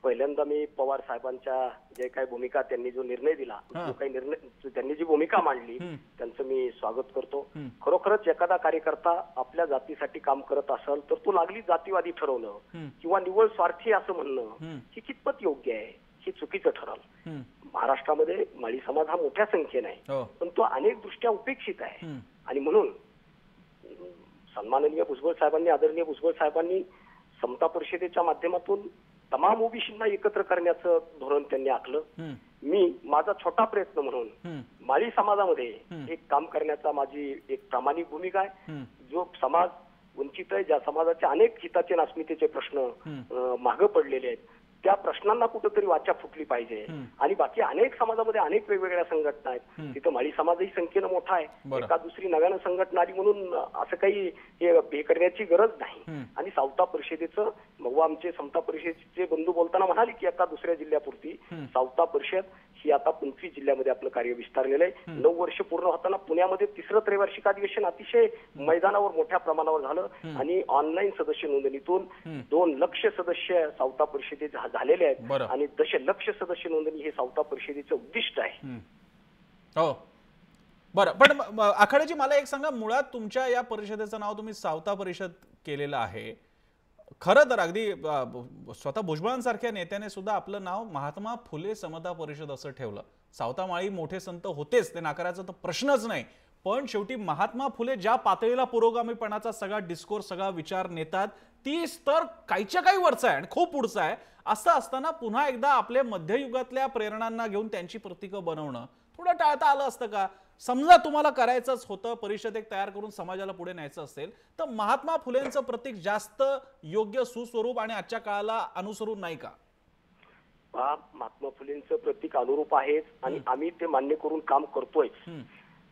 पहिल्यांदा मी पवार साहेबांच्या जे काही भूमिका त्यांनी जो निर्णय दिला, जो काही निर्णय त्यांनी जी भूमिका मांडली त्यांचं मी स्वागत करतो. खरोखरच एखादा कार्यकर्ता आपल्या जातीसाठी काम करत असेल तर तो लागली जातीवादी ठरवणं किंवा निव्वळ स्वार्थी असं म्हणणं ही कितपत योग्य आहे, हे चुकीचं ठरल. महाराष्ट्रामध्ये माळी समाज हा मोठ्या संख्येने आहे, पण तो अनेक दृष्ट्या उपेक्षित आहे. आणि म्हणून सन्माननीय भुजबळ साहेबांनी, आदरणीय भुजबळ साहेबांनी समता परिषदेच्या माध्यमातून तमाम ओबीसींना एकत्र करण्याचं धोरण त्यांनी आखलं. मी माझा छोटा प्रयत्न म्हणून माळी समाजामध्ये एक काम करण्याचा माझी एक प्रामाणिक भूमिका आहे. जो समाज वंचित आहे, ज्या समाजाचे अनेक हिताचे आणि अस्मितेचे प्रश्न मागे पडलेले आहेत, त्या प्रश्नांना कुठेतरी वाचा फुटली पाहिजे. आणि बाकी अनेक समाजामध्ये अनेक वेगवेगळ्या संघटना आहेत, तिथं माळी समाजही संख्येनं मोठा आहे. एका दुसरी नव्यानं संघटना आली म्हणून असं काही हे करण्याची गरज नाही. आणि सावता परिषदेचं मग आमचे समता परिषदेचे बंधू बोलताना म्हणाले की एका दुसऱ्या जिल्ह्यापुरती सावता परिषद ही आता 25 जिल्ह्यामध्ये आपलं कार्य विस्तारलेलं आहे. 9 वर्ष पूर्ण होताना पुण्यामध्ये 3रं त्रैवार्षिक अधिवेशन अतिशय मैदानावर मोठ्या प्रमाणावर झालं आणि ऑनलाईन सदस्य नोंदणीतून 2 लक्ष सदस्य सावता परिषदेत झालेले आहेत. आणि दशलक्ष सदस्य नोंदणी हे सावता परिषदेचं उद्दिष्ट आहे. हो बरं, पण आखाड्याची मला एक सांगा, मुळात तुमच्या या परिषदेचं नाव तुम्ही सावता परिषद केलेलं आहे. खरं तर अगदी स्वतः भुजबळांसारख्या नेत्याने सुद्धा आपलं नाव महात्मा फुले समता परिषद असं ठेवलं. सावता माळी मोठे संत होतेच, ते नाकारायचा तर प्रश्नच नाही. पण शेवटी महात्मा फुले ज्या पातळीला पुरोगामीपणाचा सगळा डिस्कोर्स, सगळा विचार नेतात, ती स्तर काहीच्या काही वरचा आहे आणि खूप पुढचा आहे. असं असताना पुन्हा एकदा आपल्या मध्ययुगातल्या प्रेरणांना घेऊन त्यांची प्रतीकं बनवणं थोडं टाळता आलं असतं का? समजा तुम्हाला करायचंच होतं, परिषद एक तयार करून समाजाला पुढे न्यायचं असेल तर महात्मा फुलेंचं प्रतीक जास्त योग्य, सुस्वरूप आणि आजच्या काळाला अनुसरून नाही का? महात्मा फुलेंचं प्रतीक अनुरूप आहेच आणि आम्ही ते मान्य करून काम करतोय.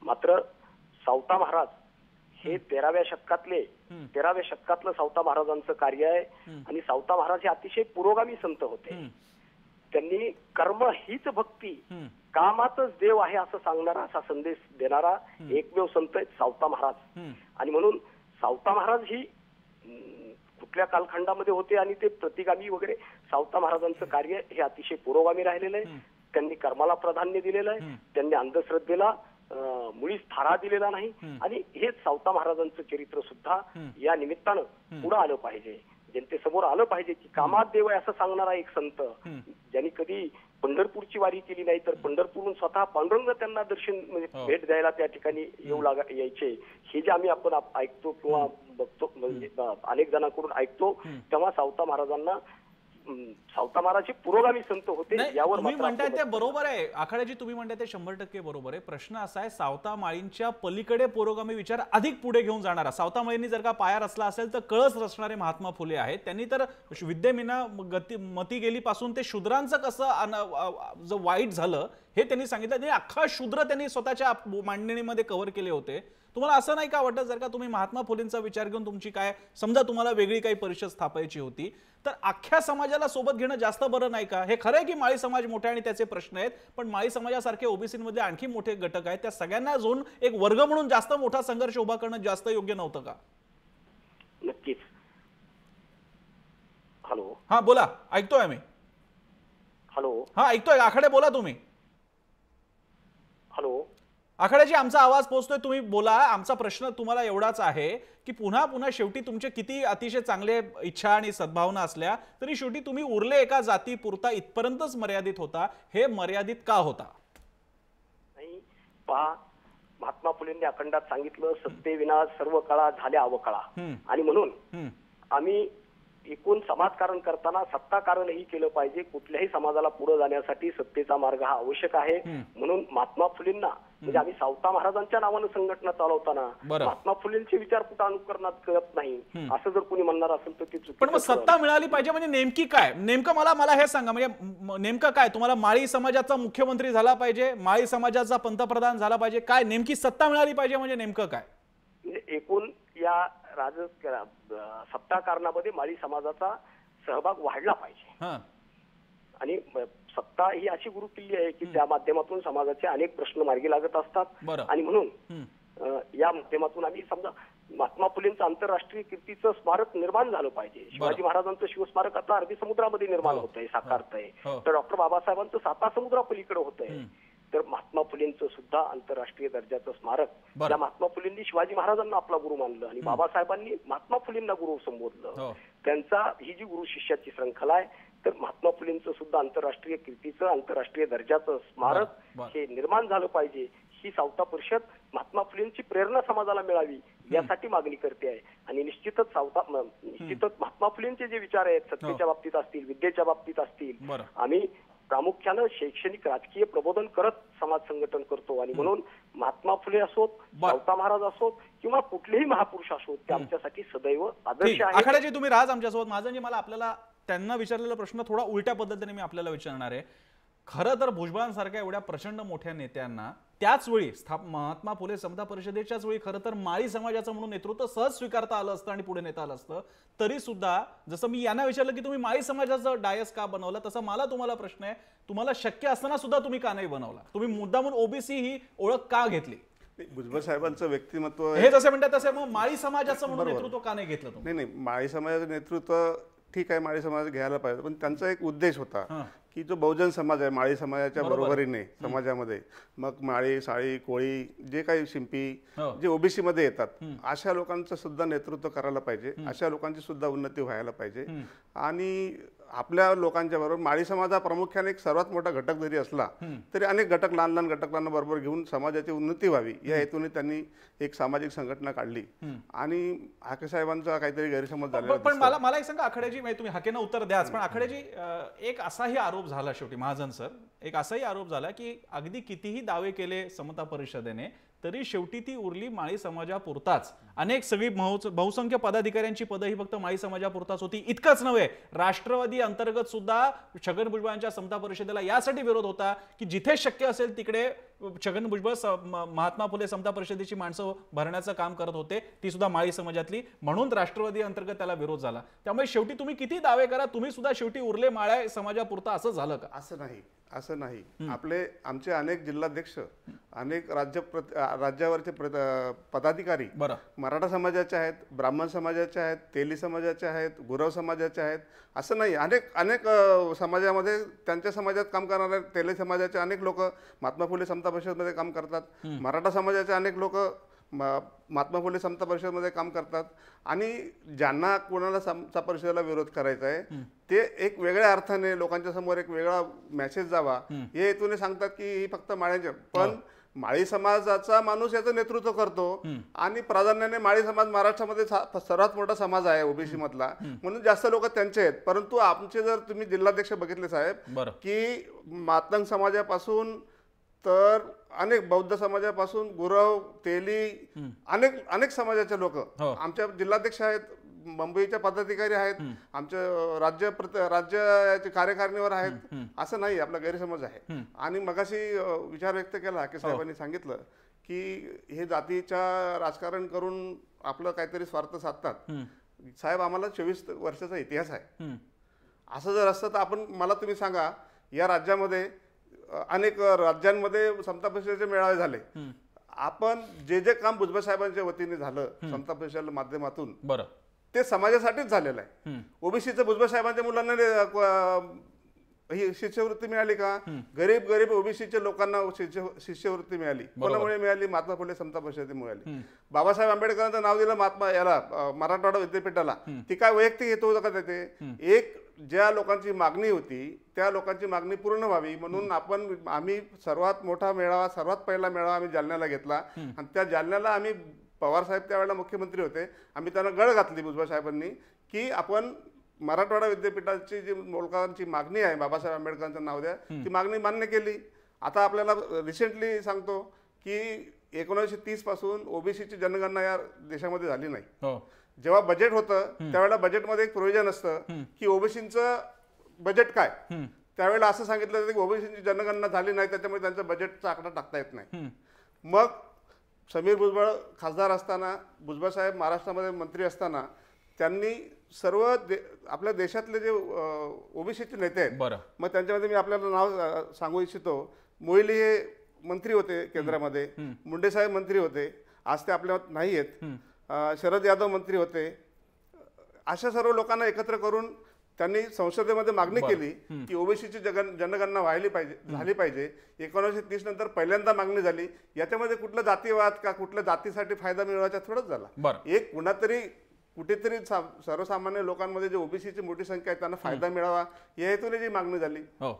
मात्र सावता महाराज हे 13व्या शतकातलं सावता महाराजांचं कार्य आहे. आणि सावता महाराज हे अतिशय पुरोगामी संत होते. त्यांनी कर्म हीच भक्ती, कामातच देव आहे असं सांगणारा, असा संदेश देणारा एकमेव संत आहेत सावता महाराज. आणि म्हणून सावता महाराज ही कुठल्या कालखंडामध्ये होते आणि ते प्रतिगामी वगैरे, सावता महाराजांचं कार्य हे अतिशय पुरोगामी राहिलेलं आहे. त्यांनी कर्माला प्राधान्य दिलेलं आहे, त्यांनी अंधश्रद्धेला मुळीच थारा दिलेला नाही. आणि हेच सावता महाराजांचं चरित्र सुद्धा या निमित्तानं पुढे आलं पाहिजे, जनतेसमोर आलं पाहिजे की कामात देव आहे असं सांगणारा एक संत, ज्यांनी कधी पंढरपूरची वारी केली नाही तर पंढरपूरहून स्वतः पांडुरंग त्यांना दर्शन म्हणजे भेट द्यायला त्या ठिकाणी यायचे. हे जे आपण ऐकतो किंवा बघतो, म्हणजे अनेक जणांकडून ऐकतो, तेव्हा सावता महाराजांना, सावता महाराज हे पुरोगामी संत होते. यावर तुम्ही म्हणताय ते बरोबर आहे आखाड्याची, तुम्ही म्हणताय ते 100% बरोबर आहे. प्रश्न असा आहे, सावता माळींच्या पलीकडे पुरोगामी विचार अधिक पुढे घेऊन जाणारा, सावता माळींनी जर का पाया रचला असेल तर कळस रचणारे महात्मा फुले आहेत. त्यांनी तर विद्येमिना मती गेली पासून ते शूद्रांचं कसं जो वाईट झालं हे त्यांनी सांगितलं. अख्खा शूद्र त्यांनी स्वतःच्या मांडणीमध्ये कव्हर केले होते. तुम्हाला असं नाही का वाटत, जर का तुम्ही महात्मा फुलेंचा विचार घेऊन तुमची काय, समजा तुम्हाला वेगळी काही परिषद स्थापायची होती तर अख्ख्या समाजाला सोबत घेणं जास्त बरं नाही का? हे खरं आहे की माळी समाज मोठे आणि त्याचे प्रश्न आहेत, पण माळी समाजासारखे ओबीसीमध्ये आणखी मोठे घटक आहेत, त्या सगळ्यांना जोडून एक वर्ग म्हणून जास्त मोठा संघर्ष उभा करणं जास्त योग्य नव्हतं का? नक्कीच. हॅलो, हा बोला, ऐकतोय आम्ही. हॅलो, हा ऐकतोय, आखाडे बोला तुम्ही. हॅलो, आखाड्याची आमचा आवाज पोहोचतोय, तुम्ही बोला. आमचा प्रश्न तुम्हाला एवढाच आहे की पुन्हा पुन्हा शेवटी तुमचे किती अतिशय चांगले इच्छा आणि सद्भावना असल्या तरी शेवटी तुम्ही उरले एका जाती पुरता इथपर्यंतच मर्यादित होता. हे मर्यादित का होता? नाही पहा, महात्मा फुलेंनी अखंडात सांगितलं, सत्तेविना सर्व कळा झाल्या अवकळा. आणि म्हणून आम्ही एकूण समाजकारण करताना सत्ताकारणही केलं पाहिजे. कुठल्याही समाजाला पुढे जाण्यासाठी सत्तेचा मार्ग हा आवश्यक आहे. म्हणून महात्मा फुलेंना, म्हणजे आम्ही सावता महाराजांच्या नावानं संघटना चालवताना महात्मा फुलेंचे विचार कुठं अनुकरणात करत नाही असं जर कोणी म्हणणार असेल तर ते चुकीचं. पण मग सत्ता मिळाली पाहिजे म्हणजे नेमकी काय? नेमकं मला हे सांगा, म्हणजे नेमकं काय? तुम्हाला माळी समाजाचा मुख्यमंत्री झाला पाहिजे, माळी समाजाचा पंतप्रधान झाला पाहिजे, काय नेमकी सत्ता मिळाली पाहिजे म्हणजे नेमकं काय? म्हणजे एकूण या सत्ता कारणामध्ये माळी समाजाचा सहभाग वाढला पाहिजे. आणि सत्ता ही अशी गुरुकिल्ली आहे की त्या माध्यमातून समाजाचे अनेक प्रश्न मार्गी लागत असतात. बरं. आणि म्हणून या माध्यमातून आम्ही समजा महात्मा फुलेंचं आंतरराष्ट्रीय कीर्तीचं स्मारक निर्माण झालं पाहिजे. शिवाजी महाराजांचं शिवस्मारक आता अरबी समुद्रामध्ये निर्माण होत आहे, साकारत आहे. तर डॉक्टर बाबासाहेबांचं साता समुद्रापलीकडे होत आहे. तर महात्मा फुलेंचं सुद्धा आंतरराष्ट्रीय दर्जाचं स्मारक, त्या महात्मा फुलेंनी शिवाजी महाराजांना आपला गुरु मानलं आणि बाबासाहेबांनी महात्मा फुलेंना गुरु संबोधलं. त्यांचा ही जी गुरु शिष्याची श्रंखला आहे, तर महात्मा फुलेंचं सुद्धा आंतरराष्ट्रीय कीर्तीचं आंतरराष्ट्रीय दर्जाचं स्मारक हे निर्माण झालं पाहिजे. ही सावता परिषद महात्मा फुलेंची प्रेरणा समाजाला मिळावी यासाठी मागणी करते आहे. आणि निश्चितच महात्मा फुलेंचे जे विचार आहेत, सत्तेच्या बाबतीत असतील, विद्येच्या बाबतीत असतील, आम्ही प्रामुख्यानं शैक्षणिक राजकीय प्रबोधन करत समाज संघटन करतो. आणि म्हणून महात्मा फुले असोत, सावता महाराज असोत किंवा कुठलेही महापुरुष असोत, ते आमच्यासाठी सदैव आदर्श आहे. आखाड्याजी तुम्ही राज आमच्यासोबत. माझं जे मला आपल्याला त्यांना विचारलेला प्रश्न थोडा उलट्या पद्धतीने मी आपल्याला विचारणार आहे. खरं तर भुजबळांसारख्या एवढ्या प्रचंड मोठ्या नेत्यांना त्याच वेळी महात्मा फुले समता परिषदेच्याच वेळी खरं तर माळी समाजाचं म्हणून नेतृत्व सहज स्वीकारता आलं असतं आणि पुढे नेता आलं असतं. तरी सुद्धा जसं मी यांना विचारलं की तुम्ही माळी समाजाचं डायस का बनवलं, तसं मला तुम्हाला प्रश्न आहे, तुम्हाला शक्य असताना सुद्धा तुम्ही का नाही बनवला? तुम्ही मुद्दामून ओबीसी ही ओळख का घेतली? भुजबळ साहेबांचं व्यक्तिमत्व हे जसे म्हणतात तसे मग माळी समाजाचं म्हणून नेतृत्व का नाही घेतलं तुम्ही? नाही, माळी समाजाचं नेतृत्व ठीक आहे, माळी समाज घ्यायला पाहिजे, पण त्यांचा एक उद्देश होता की जो बहुजन समाज आहे माळी समाजाच्या बरोबरीने समाजामध्ये, मग माळी, साळी, कोळी, जे काही शिंपी जे ओबीसी मध्ये येतात, अशा लोकांचं सुद्धा नेतृत्व करायला पाहिजे, अशा लोकांची सुद्धा उन्नती व्हायला पाहिजे. आणि आपल्या लोकांच्या बरोबर माळी समाज हा प्रामुख्याने एक सर्वात मोठा घटक जरी असला तरी अनेक घटक, लहान लहान घटकांना बरोबर घेऊन समाजाची उन्नती व्हावी या हेतूने त्यांनी एक सामाजिक संघटना काढली. आणि हाके साहेबांचा काहीतरी गैरसमज झालेला. पण मला एक सांगा आखाड्याजी, तुम्ही हाकेनं उत्तर द्याच, पण आखाड्याजी एक असाही आरोप झाला शेवटी, महाजन सर, एक असाही आरोप झाला की अगदी कितीही दावे केले समता परिषदेने तरी शेवटी ती उरली माळी समाजापुरताच. अनेक सगळी बहुसंख्य पदाधिकाऱ्यांची पदं ही फक्त माळी समाजापुरताच होती. इतकंच नव्हे, राष्ट्रवादी अंतर्गत सुद्धा छगन भुजबळांच्या समता परिषदेला यासाठी विरोध होता की जिथे शक्य असेल तिकडे छगन भुजबळ महात्मा फुले समता परिषदेची माणसं भरण्याचं काम करत होते, ती सुद्धा माळी समाजातली, म्हणून राष्ट्रवादी अंतर्गत त्याला विरोध झाला. त्यामुळे शेवटी तुम्ही किती दावे करा, तुम्ही सुद्धा शेवटी उरले माळ्या समाजापुरता, असं झालं का? असं नाही. आमचे अनेक जिल्हाध्यक्ष, अनेक राज्यावरचे पदाधिकारी मराठा समाजाचे आहेत, ब्राह्मण समाजाचे आहेत, तेली समाजाचे आहेत, गुरव समाजाचे आहेत. असं नाही, अनेक समाजामध्ये त्यांच्या समाजात काम करणारे तेली समाजाचे अनेक लोक महात्मा फुले समता परिषदमध्ये काम करतात. मराठा समाजाचे अनेक लोक महात्मा फुले समता परिषदमध्ये काम करतात. आणि ज्यांना कोणाला समता परिषदेला विरोध करायचा आहे ते एक वेगळ्या अर्थाने लोकांच्या समोर एक वेगळा मेसेज जावा या हेतूने सांगतात की ही फक्त माळ्यांच्या. पण माळी समाजाचा माणूस याचं नेतृत्व करतो आणि प्राधान्याने माळी समाज महाराष्ट्रामध्ये सर्वात मोठा समाज आहे ओबीसी मधला, म्हणून जास्त लोक त्यांचे आहेत. परंतु आमचे जर तुम्ही जिल्हाध्यक्ष बघितले साहेब की मातंग समाजापासून तर अनेक बौद्ध समाजापासून गुरव, तेली, अनेक समाजाचे लोक आमच्या जिल्हाध्यक्ष आहेत, मुंबईच्या पदाधिकारी आहेत, आमच्या राज्याच्या कार्यकारिणीवर आहेत. असं नाही, आपला गैरसमज आहे. आणि मगाशी विचार व्यक्त केला की साहेबांनी सांगितलं की हे जातीच्या राजकारण करून आपलं काहीतरी स्वार्थ साधतात. साहेब, आम्हाला 24 वर्षाचा इतिहास आहे. असं जर असतं तर मला तुम्ही सांगा, या राज्यामध्ये अनेक राज्यांमध्ये समता परिषदेचे मेळावे झाले. आपण जे काम भुजबळ साहेबांच्या वतीने झालं समता परिषदेच्या माध्यमातून ते समाजासाठीच झालेलं आहे. ओबीसीचं भुजबळ साहेबांच्या मुलांना ही शिष्यवृत्ती मिळाली का? गरीब ओबीसीच्या लोकांना शिष्यवृत्ती मिळाली. कोणामुळे मिळाली? महात्मा फुले समता परिषदेमुळे मिळाली. बाबासाहेब आंबेडकरांचं नाव दिलं मराठवाडा विद्यापीठाला. ती काय वैयक्तिक हेतू होता का? त्याचे एक ज्या लोकांची मागणी होती त्या लोकांची मागणी पूर्ण व्हावी म्हणून आम्ही सर्वात मोठा मेळावा, सर्वात पहिला मेळावा आम्ही जालन्याला घेतला. आणि त्या जालन्याला आम्ही, पवार साहेब त्यावेळेला मुख्यमंत्री होते, आम्ही त्यांना गळ घातली भुजबळ साहेबांनी की आपण मराठवाडा विद्यापीठाची जी लोकांची मागणी आहे, बाबासाहेब आंबेडकरांचं नाव द्या, ती मागणी मान्य केली. आता आपल्याला रिसेंटली सांगतो की 1930 पासून ओबीसीची जनगणना या देशामध्ये झाली नाही. जेव्हा बजेट होतं त्यावेळेला बजेटमध्ये एक प्रोव्हिजन असतं की ओबीसीचं बजेट काय. त्यावेळेला असं सांगितलं जातं की ओबीसीची जनगणना झाली नाही, त्याच्यामुळे त्यांचा बजेटचा आकडा टाकता येत नाही. मग समीर भुजबळ खासदार असताना, भुजबळ साहेब महाराष्ट्रामध्ये मंत्री असताना त्यांनी सर्व आपल्या देशातले जे ओबीसीचे नेते आहेत, बरं, मग त्यांच्यामध्ये मी आपल्याला नाव सांगू इच्छितो. मोईली हे मंत्री होते केंद्रामध्ये, मुंडे साहेब मंत्री होते, आज ते आपल्या नाही आहेत. शरद यादव मंत्री होते. अशा सर्व लोकांना एकत्र करून त्यांनी संसदेमध्ये मागणी केली की ओबीसीची जनगणना झाली पाहिजे. 1930 नंतर पहिल्यांदा मागणी झाली. याच्यामध्ये कुठला जातीवाद का कुठल्या जातीसाठी फायदा मिळवायचा थोडंच झाला. एक कुठेतरी सर्वसामान्य लोकांमध्ये जे ओबीसीची मोठी संख्या आहे त्यांना फायदा मिळावा या हेतूने जी मागणी झाली. हो,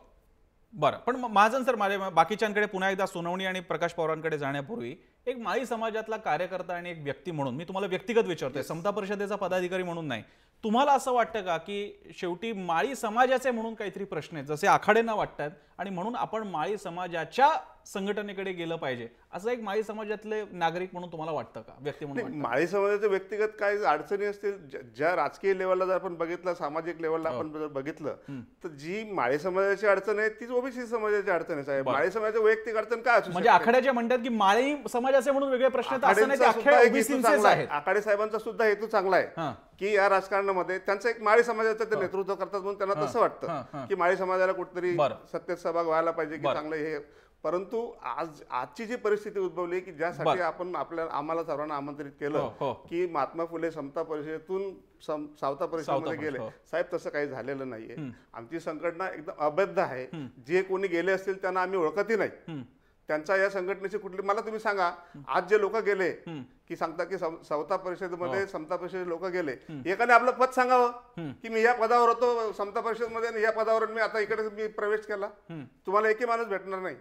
बरं. पण महाजन सर, माझ्या बाकीच्यांकडे पुन्हा एकदा सोनवणी आणि प्रकाश पवारांकडे जाण्यापूर्वी एक माळी समाजातला कार्यकर्ता आणि एक व्यक्ती म्हणून मी तुम्हाला व्यक्तिगत विचारतोय, समता परिषदेचा पदाधिकारी म्हणून नाही. तुम्हाला असं वाटतं का की शेवटी माळी समाजाचे म्हणून काहीतरी प्रश्न आहेत जसे आखाड्यांना वाटतात आणि म्हणून आपण माळी समाजाच्या संघटनेकडे गेलं पाहिजे, असं एक माळी समाजातले नागरिक म्हणून तुम्हाला वाटतं का, व्यक्ती म्हणून? माळी समाजाचे व्यक्तिगत काही अडचणी असतील ज्या राजकीय लेवलला जर आपण बघितलं, सामाजिक लेवलला आपण जर बघितलं तर जी माळी समाजाची अडचण आहे तीच ओबीसी समाजाची अडचण आहे. माळी समाजाची वैयक्तिक अडचण काय असू म्हणजे आखाड्याचे म्हणतात की माळी समाजाचे म्हणून वेगळे प्रश्न आहेत. आखाडे साहेबांचा सुद्धा हेतू चांगला आहे की या राजकारणामध्ये त्यांचं एक माळी समाजाचं ते नेतृत्व करतात म्हणून त्यांना तसं वाटतं की माळी समाजाला कुठेतरी सत्तेत सहभाग व्हायला पाहिजे की चांगलं हे. परंतु आजची जी परिस्थिती उद्भवली की ज्यासाठी आपण आम्हाला सर्वांना आमंत्रित केलं की महात्मा फुले समता परिषदेतून सावता परिषदेमध्ये गेले, साहेब तसं काही झालेलं नाहीये. आमची संघटना एकदम अबद्ध आहे. जे कोणी गेले असतील त्यांना आम्ही ओळखतही नाही. त्यांचा या संघटनेची कुठली, मला तुम्ही सांगा, आज जे लोक गेले की सांगता की सावता परिषदेमध्ये समता परिषदेचे लोक गेले, एकाने आपलं पद सांगावं की मी या पदावर होतो समता परिषदेमध्ये आणि या पदावर मी आता इकडे मी प्रवेश केला. तुम्हाला एकही माणूस भेटणार नाही.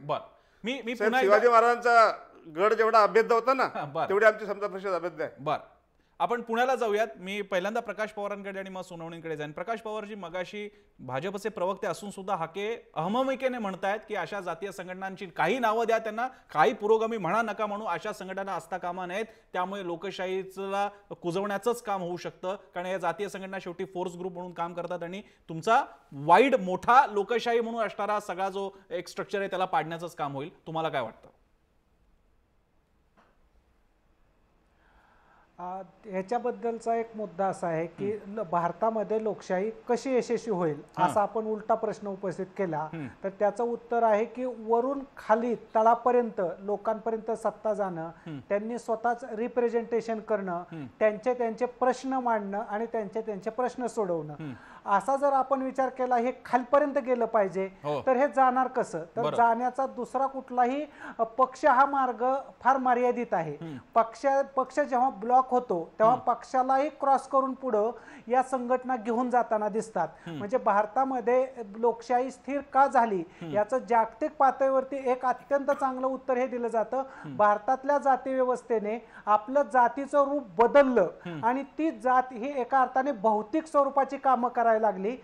मी शिवाजी महाराजांचा गड जेवढा अभेद्य होता ना तेवढी आमची समता परिषद अभेद्य आहे. बरं, आपण पुण्याला जाऊयात. मी पहिल्यांदा प्रकाश पवारांकडे आणि मग सोनवणीकडे जाईन. प्रकाश पवारजी मगाशी भाजपचे प्रवक्ते असून सुद्धा हाके अहममिकेने म्हणतायत की अशा जातीय संघटनांची काही नावं द्या त्यांना, काही पुरोगामी म्हणा नका म्हणू, अशा संघटना असता कामा नयेत. त्यामुळे लोकशाहीला कुजवण्याचंच काम होऊ शकतं, कारण या जातीय संघटना शेवटी फोर्स ग्रुप म्हणून काम करतात आणि तुमचा वाईड मोठा लोकशाही म्हणून असणारा सगळा जो एक स्ट्रक्चर आहे त्याला पाडण्याचंच काम होईल. तुम्हाला काय वाटतं? ह्याच्याबद्दलचा एक मुद्दा असा आहे की भारतामध्ये लोकशाही कशी यशस्वी होईल असा आपण उलटा प्रश्न उपस्थित केला तर त्याचं उत्तर आहे की वरून खाली तळापर्यंत लोकांपर्यंत सत्ता जाणं, त्यांनी स्वतःच रिप्रेझेंटेशन करणं, त्यांचे प्रश्न मांडणं आणि त्यांचे प्रश्न सोडवणं, असा जर आपण विचार केला हे खालपर्यंत गेलं पाहिजे तर हे जाणार कसं? तर जाण्याचा दुसरा कुठलाही पक्ष हा मार्ग फार मर्यादित आहे. पक्ष जेव्हा ब्लॉक होतो तेव्हा पक्षालाही क्रॉस करून पुढं या संघटना घेऊन जाताना दिसतात. म्हणजे भारतामध्ये लोकशाही स्थिर का झाली याचं जागतिक पातळीवरती एक अत्यंत चांगलं उत्तर हे दिलं जातं. भारतातल्या जाती व्यवस्थेने आपलं जातीचं रूप बदललं आणि ती जात ही एका अर्थाने भौतिक स्वरूपाची कामं करायला लागली.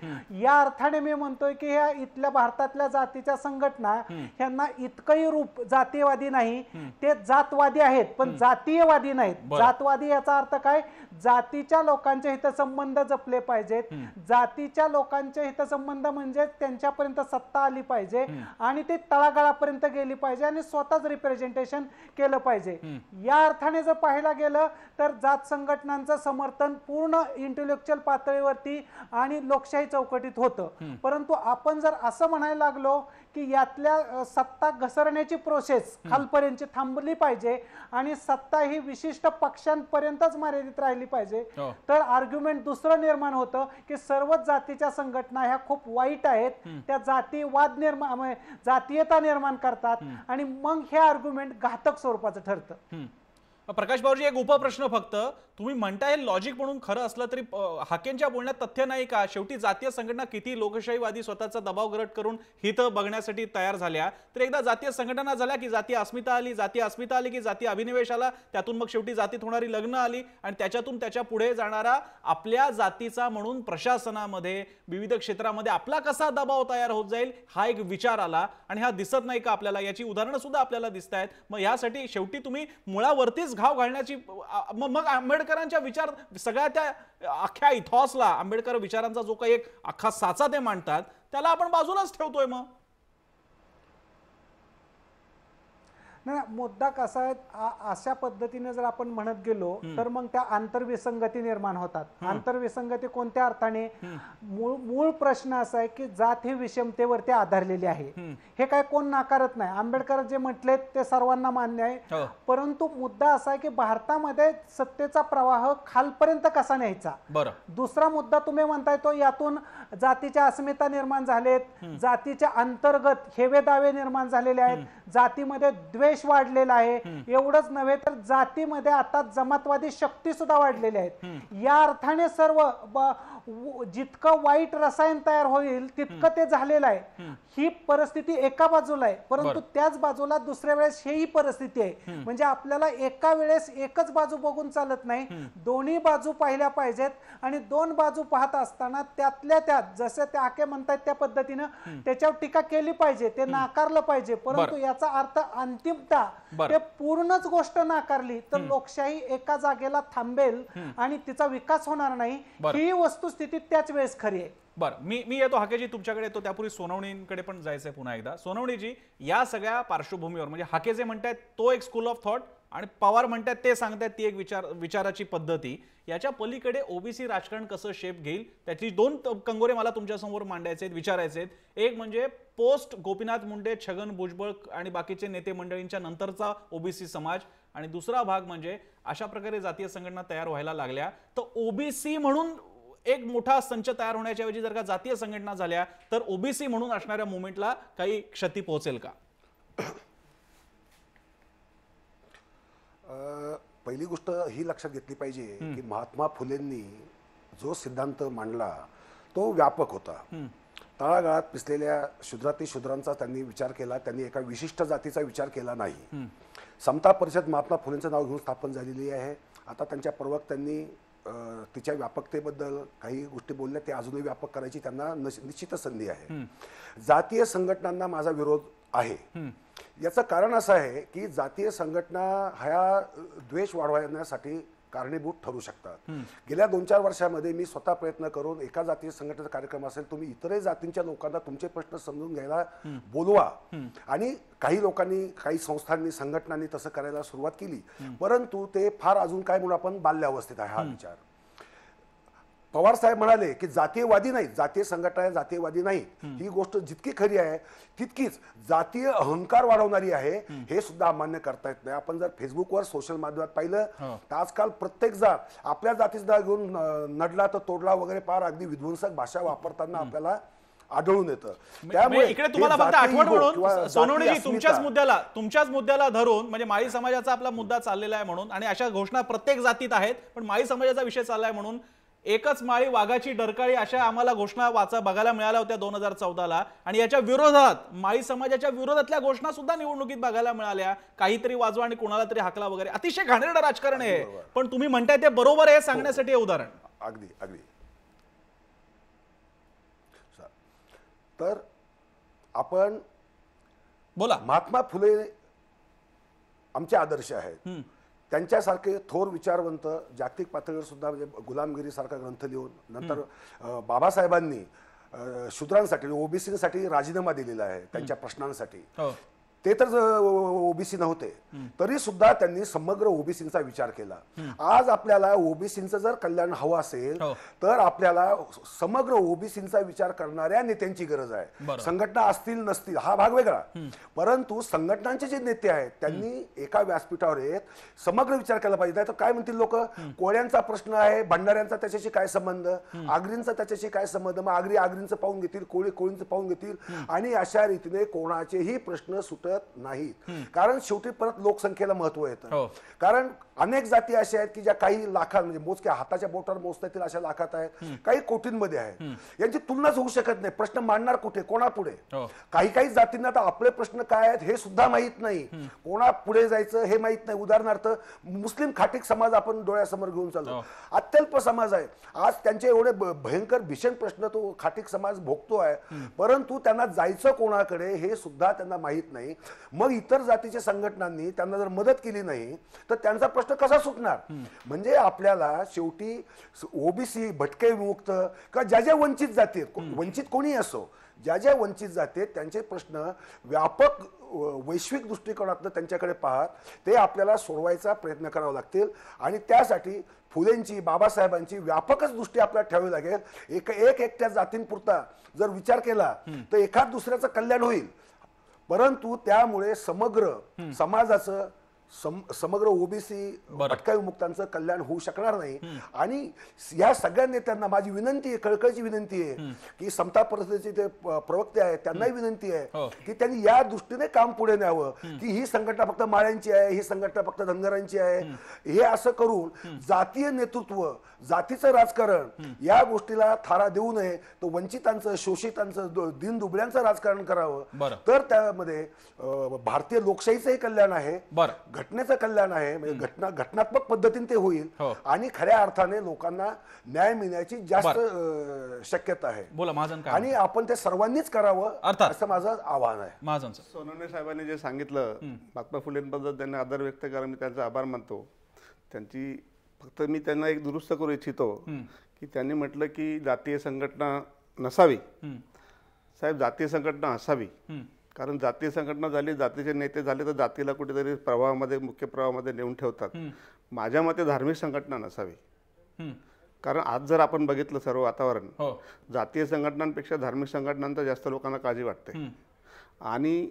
या अर्थाने मी म्हणतोय की ह्या इथल्या भारतातल्या जातीच्या संघटना ह्यांना इतकंही रूप जातीयवादी नाही, ते जातवादी आहेत पण जातीयवादी नाहीत. जातवादी याचा अर्थ काय? जातीच्या लोकांचे हितसंबंध जपले पाहिजेत. जातीच्या लोकांचे हितसंबंध म्हणजे त्यांच्यापर्यंत सत्ता आली पाहिजे आणि ते तळागाळापर्यंत गेली पाहिजे आणि स्वतःच रिप्रेझेंटेशन केलं पाहिजे. या अर्थाने जर पाहायला गेलं तर जात संघटनांचं समर्थन पूर्ण इंटेलेक्च्युअल पातळीवरती आणि लोकशाही चौकटीत होतं. परंतु आपण जर असं म्हणायला लागलो की यातल्या सत्ता घसरण्याची प्रोसेस खालपर्यंत थांबली पाहिजे आणि सत्ता ही विशिष्ट पक्षांपर्यंतच मर्यादित राहिली पाहिजे तर आर्ग्युमेंट दुसरं निर्माण होतं की सर्वच जातीच्या संघटना ह्या खूप वाईट आहेत, त्या जातीवाद जातीयता निर्माण करतात आणि मग हे आर्ग्युमेंट घातक स्वरूपाचं ठरतं. प्रकाश भाऊजी, एक उपप्रश्न फक्त, तुम्ही म्हणताय लॉजिक म्हणून खरं असलं तरी हाकेंच्या बोलण्यात तथ्य नाही का? शेवटी जातीय संघटना किती लोकशाहीवादी स्वतःचा दबाव गरट करून हित बघण्यासाठी तयार झाल्या तर एकदा जातीय संघटना झाल्या की जातीय अस्मिता आली की जातीय अभिनिवेश आला, त्यातून मग शेवटी जातीत होणारी लग्न आली आणि त्याच्यातून त्याच्या पुढे जाणारा आपल्या जातीचा म्हणून प्रशासनामध्ये विविध क्षेत्रामध्ये आपला कसा दबाव तयार होत जाईल हा एक विचार आला आणि हा दिसत नाही का आपल्याला? याची उदाहरणं सुद्धा आपल्याला दिसत आहेत. मग यासाठी शेवटी तुम्ही मुळावरतीच घाव घालण्याची मग आंबेडकरांच्या विचार सगळ्या त्या अख्ख्या इथॉसला आंबेडकर विचारांचा जो काही एक अख्खा साचा ते मांडतात त्याला आपण बाजूलाच ठेवतोय. मग नाही, मुद्दा कसा आहे, अशा पद्धतीने जर आपण म्हणत गेलो तर मग त्या आंतरविसंगती निर्माण होतात. आंतरविसंगती कोणत्या अर्थाने? मूळ प्रश्न असा आहे की जात ही विषमतेवरती आधारलेली आहे. हे काय कोण नाकारत नाही. आंबेडकर जे म्हटले ते सर्वांना मान्य आहे. परंतु मुद्दा असा आहे की भारतामध्ये सत्तेचा प्रवाह खालपर्यंत कसा न्यायचा. दुसरा मुद्दा तुम्ही म्हणताय तो, यातून जातीच्या अस्मिता निर्माण झालेत, जातीच्या अंतर्गत हेवे दावे निर्माण झालेले आहेत, जातीमध्ये द्वेष वाढलेला आहे. एवढंच नव्हे तर जातीमध्ये आता जमातवादी शक्ती सुद्धा वाढलेल्या आहेत. या अर्थाने सर्व जितकं वाईट रसायन तयार होईल तितकं ते झालेलं आहे. ही परिस्थिती एका बाजूला आहे, परंतु त्याच बाजूला दुसऱ्या वेळेस ही परिस्थिती आहे. म्हणजे आपल्याला एका वेळेस एकच बाजू बघून चालत नाही, दोन्ही बाजू पाहिल्या पाहिजेत. आणि दोन बाजू पाहत असताना त्यातल्या त्यात जसं ते आके म्हणतात त्या पद्धतीनं त्याच्यावर टीका केली पाहिजे, ते नाकारलं पाहिजे. परंतु याचा अर्थ अंतिमता ते पूर्णच गोष्ट नाकारली तर लोकशाही एका जागेला थांबेल आणि तिचा विकास होणार नाही. ही वस्तुस्थिती त्याच वेळेस खरी आहे. बरं, मी येतो हाकेजी तुमच्याकडे येतो, त्यापूर्वी सोनवणींकडे पण जायचंय पुन्हा एकदा. सोनवणीजी, या सगळ्या पार्श्वभूमीवर म्हणजे हाके जे म्हणतात तो एक स्कूल ऑफ थॉट आणि पवार म्हणतात ते सांगतात ती एक विचाराची पद्धती, याच्या पलीकडे ओबीसी राजकारण कसं शेप घेईल त्याची दोन कंगोरे मला तुमच्यासमोर मांडायचे आहेत, विचारायचे आहेत. एक म्हणजे पोस्ट गोपीनाथ मुंडे, छगन भुजबळ आणि बाकीचे नेते मंडळींच्या नंतरचा ओबीसी समाज, आणि दुसरा भाग म्हणजे अशा प्रकारे जातीय संघटना तयार व्हायला लागल्या तर ओबीसी म्हणून एक मोठा संच तयार होण्याच्या ऐवजी जर का जातीय संघटना झाल्या तर ओबीसी म्हणून असणाऱ्या मुवमेंटला काही क्षती पोहोचेल का? पहिली गोष्ट ही लक्षात घेतली पाहिजे की महात्मा फुलेंनी जो सिद्धांत मांडला तो व्यापक होता. तळागाळात पिसलेल्या शूद्राती शूद्रांचा त्यांनी विचार केला, त्यांनी एका विशिष्ट जातीचा विचार केला नाही. समता परिषद महात्मा फुलेंचं नाव घेऊन स्थापन झालेली आहे. आता त्यांच्या प्रवक्त्यांनी तिच्या व्यापकतेबद्दल काही गोष्टी बोलल्या, ते अजूनही व्यापक करायची त्यांना निश्चितच संधी आहे. जातीय संघटनांना माझा विरोध आहे. याचं कारण असं आहे की जातीय संघटना ह्या द्वेष वाढवण्यासाठी कारणीभूत ठरू शकतात. गेल्या 2-4 वर्षामध्ये मी स्वतः प्रयत्न करून एका जातीय संघटनेचा कार्यक्रम असेल, तुम्ही इतरही जातींच्या लोकांना तुमचे प्रश्न समजून घ्यायला बोलवा, आणि काही लोकांनी, काही संस्थांनी, संघटनांनी तसं करायला सुरुवात केली. परंतु ते फार अजून काय म्हणून आपण बाल्यावस्थेत आहे हा विचार. पवार साहेब म्हणाले की जातीयवादी नाही, जातीय संघटना जातीयवादी नाही. ही गोष्ट जितकी खरी आहे तितकीच जातीय अहंकार वाढवणारी आहे, हे सुद्धा अमान्य करता येत नाही. आपण जर फेसबुकवर, सोशल माध्यमात पाहिलं तर आजकाल प्रत्येक जात आपल्या जातीचा घेऊन नडला तर तोडला वगैरे फार अगदी विध्वंसक भाषा वापरताना आपल्याला आढळून येतं. त्यामुळे इकडे तुम्हाला फक्त आठवण म्हणून सोनवणीजी तुमच्याच मुद्द्याला धरून, म्हणजे माळी समाजाचा आपला मुद्दा चाललेला आहे म्हणून, आणि अशा घोषणा प्रत्येक जातीत आहेत, पण माळी समाजाचा विषय चाललाय म्हणून एकच माळी वाघाची डरकाळी अशा आम्हाला घोषणा बघायला मिळाल्या होत्या 2014ला, आणि याच्या विरोधात माळी समाजाच्या विरोधातल्या घोषणा सुद्धा निवडणुकीत बघायला मिळाल्या. काहीतरी वाजवा आणि कोणाला तरी हाकला वगैरे, अतिशय घाणेरडं राजकारण आहे. पण तुम्ही म्हणताय ते बरोबर आहे सांगण्यासाठी हे उदाहरण. अगदी अगदी. तर आपण बोला. महात्मा फुले आमचे आदर्श आहेत. त्यांच्यासारखे थोर विचारवंत जागतिक पातळीवर सुद्धा, म्हणजे गुलामगिरी सारखा ग्रंथ लिहून, नंतर बाबासाहेबांनी शूद्रांसाठी, ओबीसीसाठी राजीनामा दिलेला आहे त्यांच्या प्रश्नांसाठी. ते तर ओबीसी नव्हते तरी सुद्धा त्यांनी समग्र ओबीसींचा विचार केला. आज आपल्याला ओबीसींचं जर कल्याण हवं असेल तर आपल्याला समग्र ओबीसींचा विचार करणाऱ्या नेत्यांची गरज आहे. संघटना असतील नसतील हा भाग वेगळा, परंतु संघटनांचे जे नेते आहेत त्यांनी एका व्यासपीठावर येत समग्र विचार केला पाहिजे. नाही तर काय म्हणतील लोक, कोळ्यांचा प्रश्न आहे, भंडाऱ्यांचा त्याच्याशी काय संबंध, आगरींचा त्याच्याशी काय संबंध, मग आगरींचं पाहून घेतील, कोळींचं पाहून घेतील, आणि अशा रीतीने कोणाचेही प्रश्न सुटत नाहीत. कारण शेवटी परत लोकसंख्येला महत्व येतं. कारण अनेक जाती अशा आहेत की ज्या काही लाखात, म्हणजे मोजक्या हाताच्या बोटावर मोजता येतील अशा लाखात आहेत, काही कोटींमध्ये आहेत. यांची तुलनाच होऊ शकत नाही. प्रश्न मांडणार कुठे, कोणापुढे? काही जातींना तर आपले प्रश्न काय आहेत हे सुद्धा माहित नाही, कोणा पुढे जायचं हे माहित नाही. उदाहरणार्थ मुस्लिम खाटीक समाज आपण डोळ्यासमोर घेऊन चालतो, अत्यल्प समाज आहे. आज त्यांचे एवढे भयंकर भीषण प्रश्न तो खाटीक समाज भोगतो आहे, परंतु त्यांना जायचं कोणाकडे हे सुद्धा त्यांना माहित नाही. मग इतर जातीच्या संघटनांनी त्यांना जर मदत केली नाही तर त्यांचा प्रश्न कसा सुटणार? म्हणजे आपल्याला शेवटी ओबीसी, भटके विमुक्त किंवा ज्या ज्या वंचित जाती, वंचित कोणी असो, ज्या ज्या वंचित जाती आहेत त्यांचे प्रश्न व्यापक वैश्विक दृष्टिकोनातून त्यांच्याकडे पाहत ते आपल्याला सोडवायचा प्रयत्न करावा लागतील आणि त्यासाठी फुलेंची बाबासाहेबांची व्यापकच दृष्टी आपल्याला ठेवावी लागेल. एकट्या जातींपुरता जर विचार केला तर एखाद दुसऱ्याचं कल्याण होईल, परंतु त्यामुळे समग्र समाजाचं समग्र ओबीसी भटका विमुक्तांचं कल्याण होऊ शकणार नाही. आणि या सगळ्या नेत्यांना माझी विनंती आहे, कळकळीची विनंती आहे की समता परिषदेचे ते प्रवक्ते आहेत त्यांनाही विनंती आहे की त्यांनी या दृष्टीने काम पुढे न्यावं की ही संघटना फक्त माळ्यांची आहे, ही संघटना फक्त धनगरांची आहे. हे असं करून जातीय नेतृत्व, जातीचं राजकारण या गोष्टीला थारा देऊ नये. तो वंचितांचं, शोषितांचं, दीनदुबळ्यांचं राजकारण करावं, तर त्यामध्ये भारतीय लोकशाहीचंही कल्याण आहे, घटनेचं कल्याण आहे. म्हणजे घटनात्मक पद्धतीने ते होईल आणि खऱ्या अर्थाने लोकांना न्याय मिळण्याची जास्त शक्यता आहे. बोला महाजन. आणि आपण ते सर्वांनीच करावं असं माझं आव्हान आहे. महाजन सोनवणे साहेबांनी जे सांगितलं महात्मा फुलेंबद्दल त्यांनी आदर व्यक्त करा, मी त्यांचा आभार मानतो. त्यांची फक्त मी त्यांना एक दुरुस्त करू इच्छितो की त्यांनी म्हटलं की जातीय संघटना नसावी. साहेब, जातीय संघटना असावी, कारण जातीय संघटना झाली, जातीचे नेते झाले तर जातीला कुठेतरी प्रवाहामध्ये, मुख्य प्रवाहामध्ये नेऊन ठेवतात. माझ्या मते धार्मिक संघटना नसावी, कारण आज जर आपण बघितलं सर्व वातावरण, जातीय संघटनांपेक्षा धार्मिक संघटनांचा जास्त लोकांना काळजी वाटते. आणि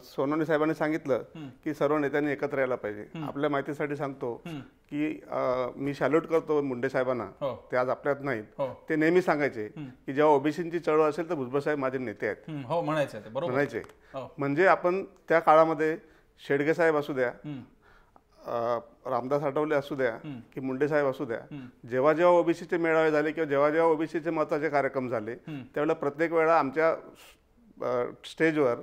सोनवणे साहेबांनी सांगितलं की सर्व नेत्यांनी एकत्र यायला पाहिजे. आपल्या माहितीसाठी सांगतो की मी सॅल्यूट करतो मुंडे साहेबांना, ते आज आपल्यात नाहीत. ते नेहमी सांगायचे की जेव्हा ओबीसीची चळवळ असेल तर भुजबळ साहेब माझे नेते आहेत म्हणायचे. म्हणजे आपण त्या काळामध्ये शेडगे साहेब असू द्या, रामदास आठवले असू द्या की मुंडे साहेब असू द्या, जेव्हा जेव्हा ओबीसीचे मेळावे झाले किंवा जेव्हा जेव्हा ओबीसीचे महत्त्वाचे कार्यक्रम झाले त्यावेळेला प्रत्येक वेळा आमच्या स्टेजवर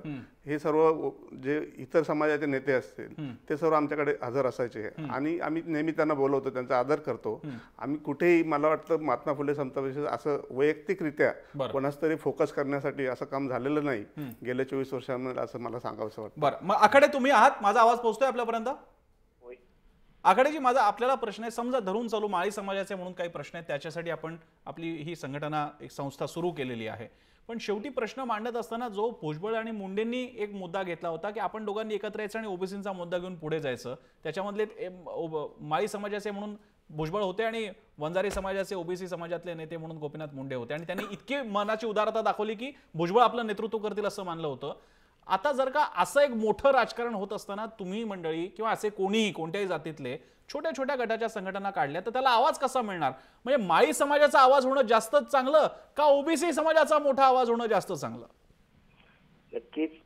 हे सर्व जे इतर समाजाचे नेते असतील ते सर्व आमच्याकडे हजर असायचे आणि आम्ही नेहमी त्यांना बोलवतो, त्यांचा आदर करतो. आम्ही कुठेही, मला वाटतं महात्मा फुले समता परिषद असं वैयक्तिकरित्या कोणाच तरी फोकस करण्यासाठी असं काम झालेलं नाही गेल्या 24 वर्षांमध्ये, असं मला सांगावंसं वाटतं. बरं, मग आखाडे तुम्ही आहात, माझा आवाज पोहोचतोय आपल्यापर्यंत? आखाडेजी, माझा आपल्याला प्रश्न आहे, समजा धरून चालू माळी समाजाचे म्हणून काही प्रश्न आहेत, त्याच्यासाठी आपण आपली ही संघटना, एक संस्था सुरू केलेली आहे. पण शेवटी प्रश्न मांडत असताना जो भुजबळ आणि मुंडेंनी एक मुद्दा घेतला होता की आपण दोघांनी एकत्र यायचं आणि ओबीसीचा मुद्दा घेऊन पुढे जायचं, त्याच्यामधले माळी समाजाचे म्हणून भुजबळ होते आणि वंजारी समाजाचे, ओबीसी समाजातले नेते म्हणून गोपीनाथ मुंडे होते. आणि त्यांनी इतकी मनाची उदारता दाखवली की भुजबळ आपलं नेतृत्व करतील असं मानलं होतं. आता जर का असं एक मोठं राजकारण होत असताना तुम्ही मंडळी किंवा असे कोणीही, कोणत्याही जातीतले छोट्या छोट्या गटाच्या संघटना काढल्या तर त्याला आवाज कसा मिळणार? म्हणजे माळी समाजाचा आवाज होणं जास्त चांगलं का ओबीसी समाजाचा मोठा आवाज होणं जास्त चांगलं? नक्कीच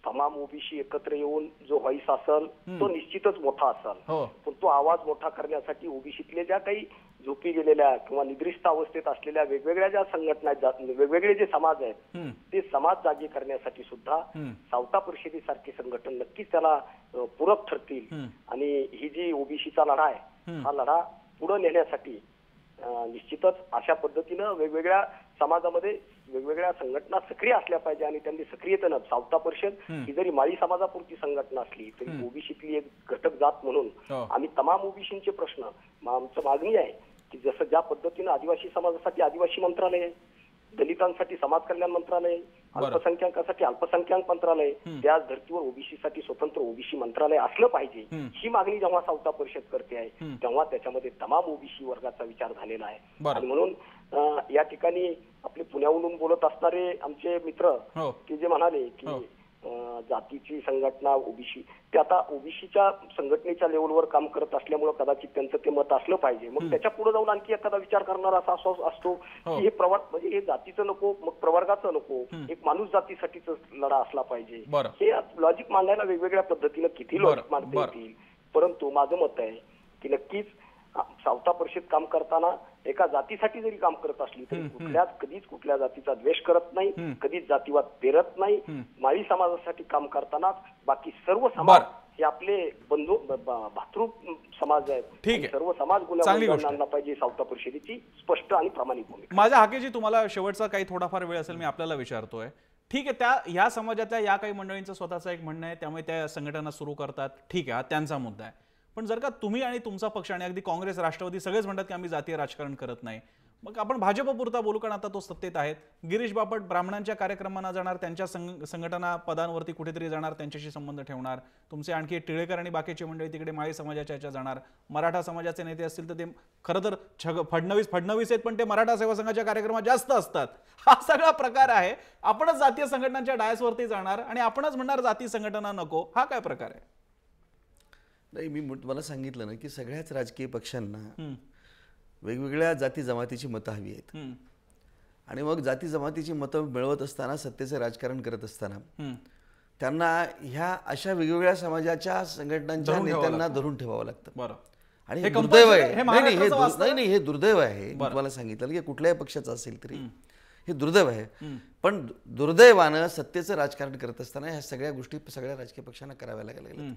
तमाम ओबीसी एकत्र येऊन जो व्हॉइस असेल तो निश्चितच मोठा असेल, पण तो आवाज मोठा करण्यासाठी ओबीसीतले ज्या काही झोपी गेलेल्या किंवा निद्रिस्त अवस्थेत असलेल्या वेगवेगळ्या ज्या संघटना, वेगवेगळे जे समाज आहेत ते समाज जागे करण्यासाठी सुद्धा सावता परिषदेसारखे संघटन नक्कीच त्याला पूरक ठरतील. आणि ही जी ओबीसीचा लढा आहे हा लढा पुढे नेण्यासाठी निश्चितच अशा पद्धतीनं वेगवेगळ्या समाजामध्ये वेगवेगळ्या संघटना सक्रिय असल्या पाहिजे आणि त्यांनी सक्रियतेनं, सावता परिषद ही जरी माळी समाजापुरती संघटना असली तरी ओबीसीतली एक घटक जात म्हणून आम्ही तमाम ओबीसींचे प्रश्न, आमचं मागणी आहे की जसं ज्या पद्धतीनं आदिवासी समाजासाठी आदिवासी मंत्रालय आहे, दलितांसाठी समाज कल्याण मंत्रालय, अल्पसंख्याकांसाठी अल्पसंख्याक मंत्रालय, त्याच धर्तीवर ओबीसी साठी स्वतंत्र ओबीसी मंत्रालय असलं पाहिजे, ही मागणी जेव्हा सावता परिषद करते आहे तेव्हा त्याच्यामध्ये तमाम ओबीसी वर्गाचा विचार झालेला आहे. आणि म्हणून या ठिकाणी आपले पुण्याहून बोलत असणारे आमचे मित्र की जे म्हणाले की जातीची संघटना ओबीसी, ते आता ओबीसीच्या संघटनेच्या लेवलवर काम करत असल्यामुळे कदाचित त्यांचं ते मत असलं पाहिजे. मग त्याच्या पुढे जाऊन आणखी एखादा विचार करणारा असा असतो की हे प्रवर्ग, म्हणजे हे जातीचं नको, मग प्रवर्गाचं नको, एक माणूस जातीसाठीच लढा असला पाहिजे. हे लॉजिक मांडायला वेगवेगळ्या पद्धतीनं किती लॉजिक मांडता येतील, परंतु माझं मत आहे की नक्कीच सावता परिषद काम करताना एका जातीसाठी जरी काम करत असली तरी कधीच कुठल्या जातीचा द्वेष करत नाही, कधीच जातीवाद पेरत नाही. माळी समाजासाठी काम करताना बाकी सर्व समाज हे आपले बंधू भातृ समाज आहेत, सर्व समाज गुन्ह्यावर आणला पाहिजे. सावता परिषदेची स्पष्ट आणि प्रामाणिक भूमिका. माझ्या हाकेजी, तुम्हाला शेवटचा काही थोडाफार वेळ असेल, मी आपल्याला विचारतोय. ठीक आहे, त्या ह्या समाजातल्या या काही मंडळींचं स्वतःचं एक म्हणणं आहे, त्यामुळे त्या संघटना सुरू करतात, ठीक आहे, हा त्यांचा मुद्दा आहे. पण जर का तुम्ही आणि तुमचा पक्ष आणि अगदी काँग्रेस, राष्ट्रवादी सगळेच म्हणतात की आम्ही जातीय राजकारण करत नाही, मग आपण भाजपपुरता बोलू, कारण आता तो सत्तेत आहेत. गिरीश बापट ब्राह्मणांच्या कार्यक्रमांना जाणार, त्यांच्या संघटना पदांवरती कुठेतरी जाणार, त्यांच्याशी संबंध ठेवणार. तुमचे आणखी टिळेकर आणि बाकीची मंडळी तिकडे माळी समाजाच्या याच्या जाणार. मराठा समाजाचे नेते असतील तर ते खरं तर फडणवीस आहेत, पण ते मराठा सेवा संघाच्या कार्यक्रमात जास्त असतात. हा सगळा प्रकार आहे. आपणच जातीय संघटनांच्या डायसवरती जाणार आणि आपणच म्हणणार जाती संघटना नको. हा काय प्रकार आहे? नाही, मी तुम्हाला सांगितलं ना की सगळ्याच राजकीय पक्षांना वेगवेगळ्या जाती जमातीची मतं हवी आहेत. आणि मग जाती जमातीची मतं मिळवत असताना, सत्तेचं राजकारण करत असताना त्यांना ह्या अशा वेगवेगळ्या समाजाच्या संघटनांच्या नेत्यांना धरून ठेवावं लागतं. बरं. आणि हे दुर्दैव आहे. हे नाही, हे दुर्दैव आहे. मी तुम्हाला सांगितलं की कुठल्याही पक्षाचं असेल तरी हे दुर्दैव आहे. पण दुर्दैवानं सत्तेचं राजकारण करत असताना ह्या सगळ्या गोष्टी सगळ्या राजकीय पक्षांना कराव्या लागल्या.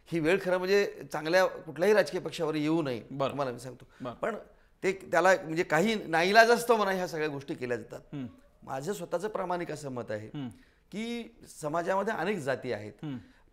ही वेळ खरं म्हणजे चांगल्या कुठल्याही राजकीय पक्षावर येऊ नये, तुम्हाला मी सांगतो. पण ते त्याला म्हणजे काही नाईलाज असतो म्हणा, ह्या सगळ्या गोष्टी केल्या जातात. माझं स्वतःचं प्रामाणिक असं मत आहे की समाजामध्ये अनेक जाती आहेत.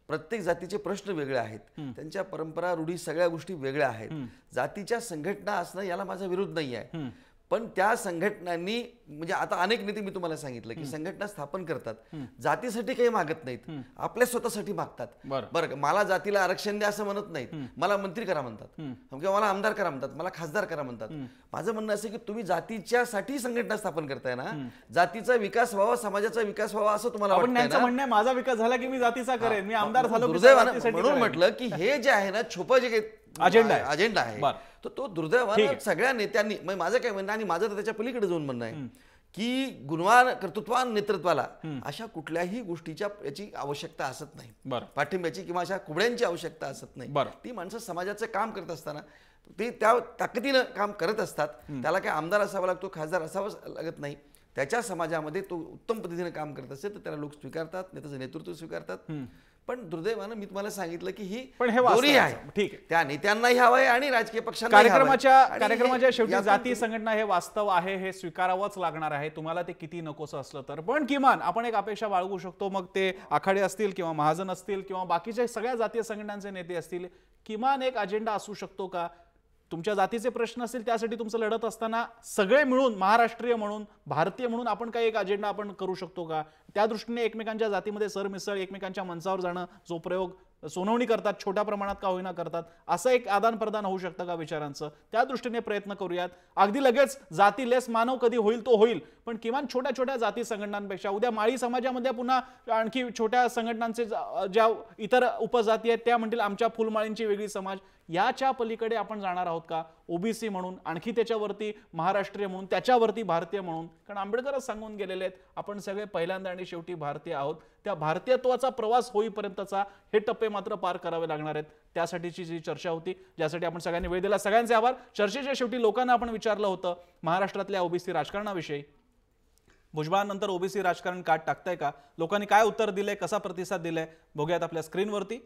प्रत्येक जातीचे प्रश्न वेगळे आहेत, त्यांच्या परंपरा, रूढी, सगळ्या गोष्टी वेगळ्या आहेत. जातीच्या संघटना असणं याला माझा विरोध नाही आहे. पण त्या संघटनांनी म्हणजे आता अनेक नेते मी तुम्हाला सांगितलं की संघटना स्थापन करतात, जातीसाठी काही मागत नाहीत, आपल्या स्वतःसाठी मागतात. बरं का, मला जातीला आरक्षण द्या असं म्हणत नाहीत, मला मंत्री करा म्हणतात किंवा मला आमदार करा म्हणतात, मला खासदार करा म्हणतात. माझं म्हणणं असं की तुम्ही जातीच्यासाठी संघटना स्थापन करताय ना, जातीचा विकास व्हावा, समाजाचा विकास व्हावा असं तुम्हाला वाटतं ना. माझा विकास झाला की मी जातीचा करेन, मी आमदार झालो. म्हणून म्हटलं की हे जे आहे ना छुपं जे अजेंडा आहे तो दुर्दैवानं सगळ्या नेत्यांनी, माझं काय म्हणणं आणि माझं तर त्याच्या पलीकडे जाऊन म्हणणं आहे की गुणवान, कर्तृत्वान नेतृत्वाला अशा कुठल्याही गोष्टीच्या याची आवश्यकता असत नाही, पाठिंब्याची किंवा अशा कुबड्यांची आवश्यकता असत नाही. ती माणसं समाजाचं काम करत असताना ते त्या ताकदीनं काम करत असतात. त्याला काय आमदार असावा लागतो, खासदार असावं लागत नाही. त्याच्या समाजामध्ये तो उत्तम पद्धतीने काम करत असेल तर त्याला लोक स्वीकारतात, त्याचं नेतृत्व स्वीकारतात. पण दुर्दैवानं मी तुम्हाला सांगितलं की ही दोन्ही आहे. ठीक आहे, त्या नेत्यांनाही हवं आहे आणि राजकीय पक्षांना. कार्यक्रमाच्या शेवटी जाती संघटना हे वास्तव आहे, हे स्वीकारावंच लागणार आहे, तुम्हाला ते किती नकोसं असलं तर. पण किमान आपण एक अपेक्षा बाळगू शकतो, मग ते आखाडे असतील किंवा महाजन असतील किंवा बाकीच्या सगळ्या जातीय संघटनांचे नेते असतील, किमान एक अजेंडा असू शकतो का? तुमच्या जातीचे प्रश्न असतील त्यासाठी तुमचं लढत असताना सगळे मिळून, महाराष्ट्रीय म्हणून, भारतीय म्हणून आपण काही एक अजेंडा आपण करू शकतो का? त्या दृष्टीने एकमेकांच्या जातीमध्ये सरमिसळ, एकमेकांच्या मंचावर जाणं, जो प्रयोग सोनवणी करतात, छोट्या प्रमाणात का होईना करतात, असं एक आदान प्रदान होऊ शकतं का विचारांचं? त्या दृष्टीने प्रयत्न करूयात. अगदी लगेच जाती लेस मानव कधी होईल तो होईल, पण किमान छोट्या छोट्या जाती संघटनांपेक्षा उद्या माळी समाजामध्ये पुन्हा आणखी छोट्या संघटनांचे ज्या इतर उपजाती आहेत त्या म्हणतील आमच्या फुलमाळींची वेगळी समाज, याच्या पलीकडे आपण जाणार आहोत का? ओबीसी म्हणून, आणखी त्याच्यावरती महाराष्ट्रीय म्हणून, त्याच्यावरती भारतीय म्हणून. कारण आंबेडकरच सांगून गेलेले आहेत आपण सगळे पहिल्यांदा आणि शेवटी भारतीय आहोत. त्या भारतीयत्वाचा प्रवास होईपर्यंतचा हे टप्पे मात्र पार करावे लागणार आहेत. त्यासाठीची जी चर्चा होती, ज्यासाठी आपण सगळ्यांनी वेळ दिला, सगळ्यांचे आभार. चर्चेच्या शेवटी लोकांना आपण विचारलं होतं महाराष्ट्रातल्या ओबीसी राजकारणाविषयी, भुजबळांनंतर ओबीसी राजकारण काट टाकतंय का? लोकांनी काय उत्तर दिलंय, कसा प्रतिसाद दिलाय बघूयात आपल्या स्क्रीनवरती.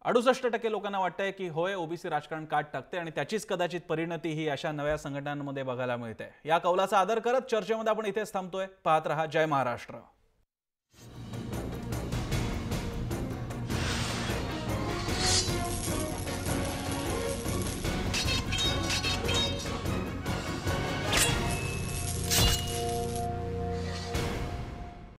68% लोकांना वाटतंय की होय, ओबीसी राजकारण काट टाकते आणि त्याचीच कदाचित परिणती ही अशा नव्या संघटनांमध्ये बघायला मिळते. या कौलाचा आदर करत चर्चेमध्ये आपण इथेच थांबतोय. पाहत रहा जय महाराष्ट्र.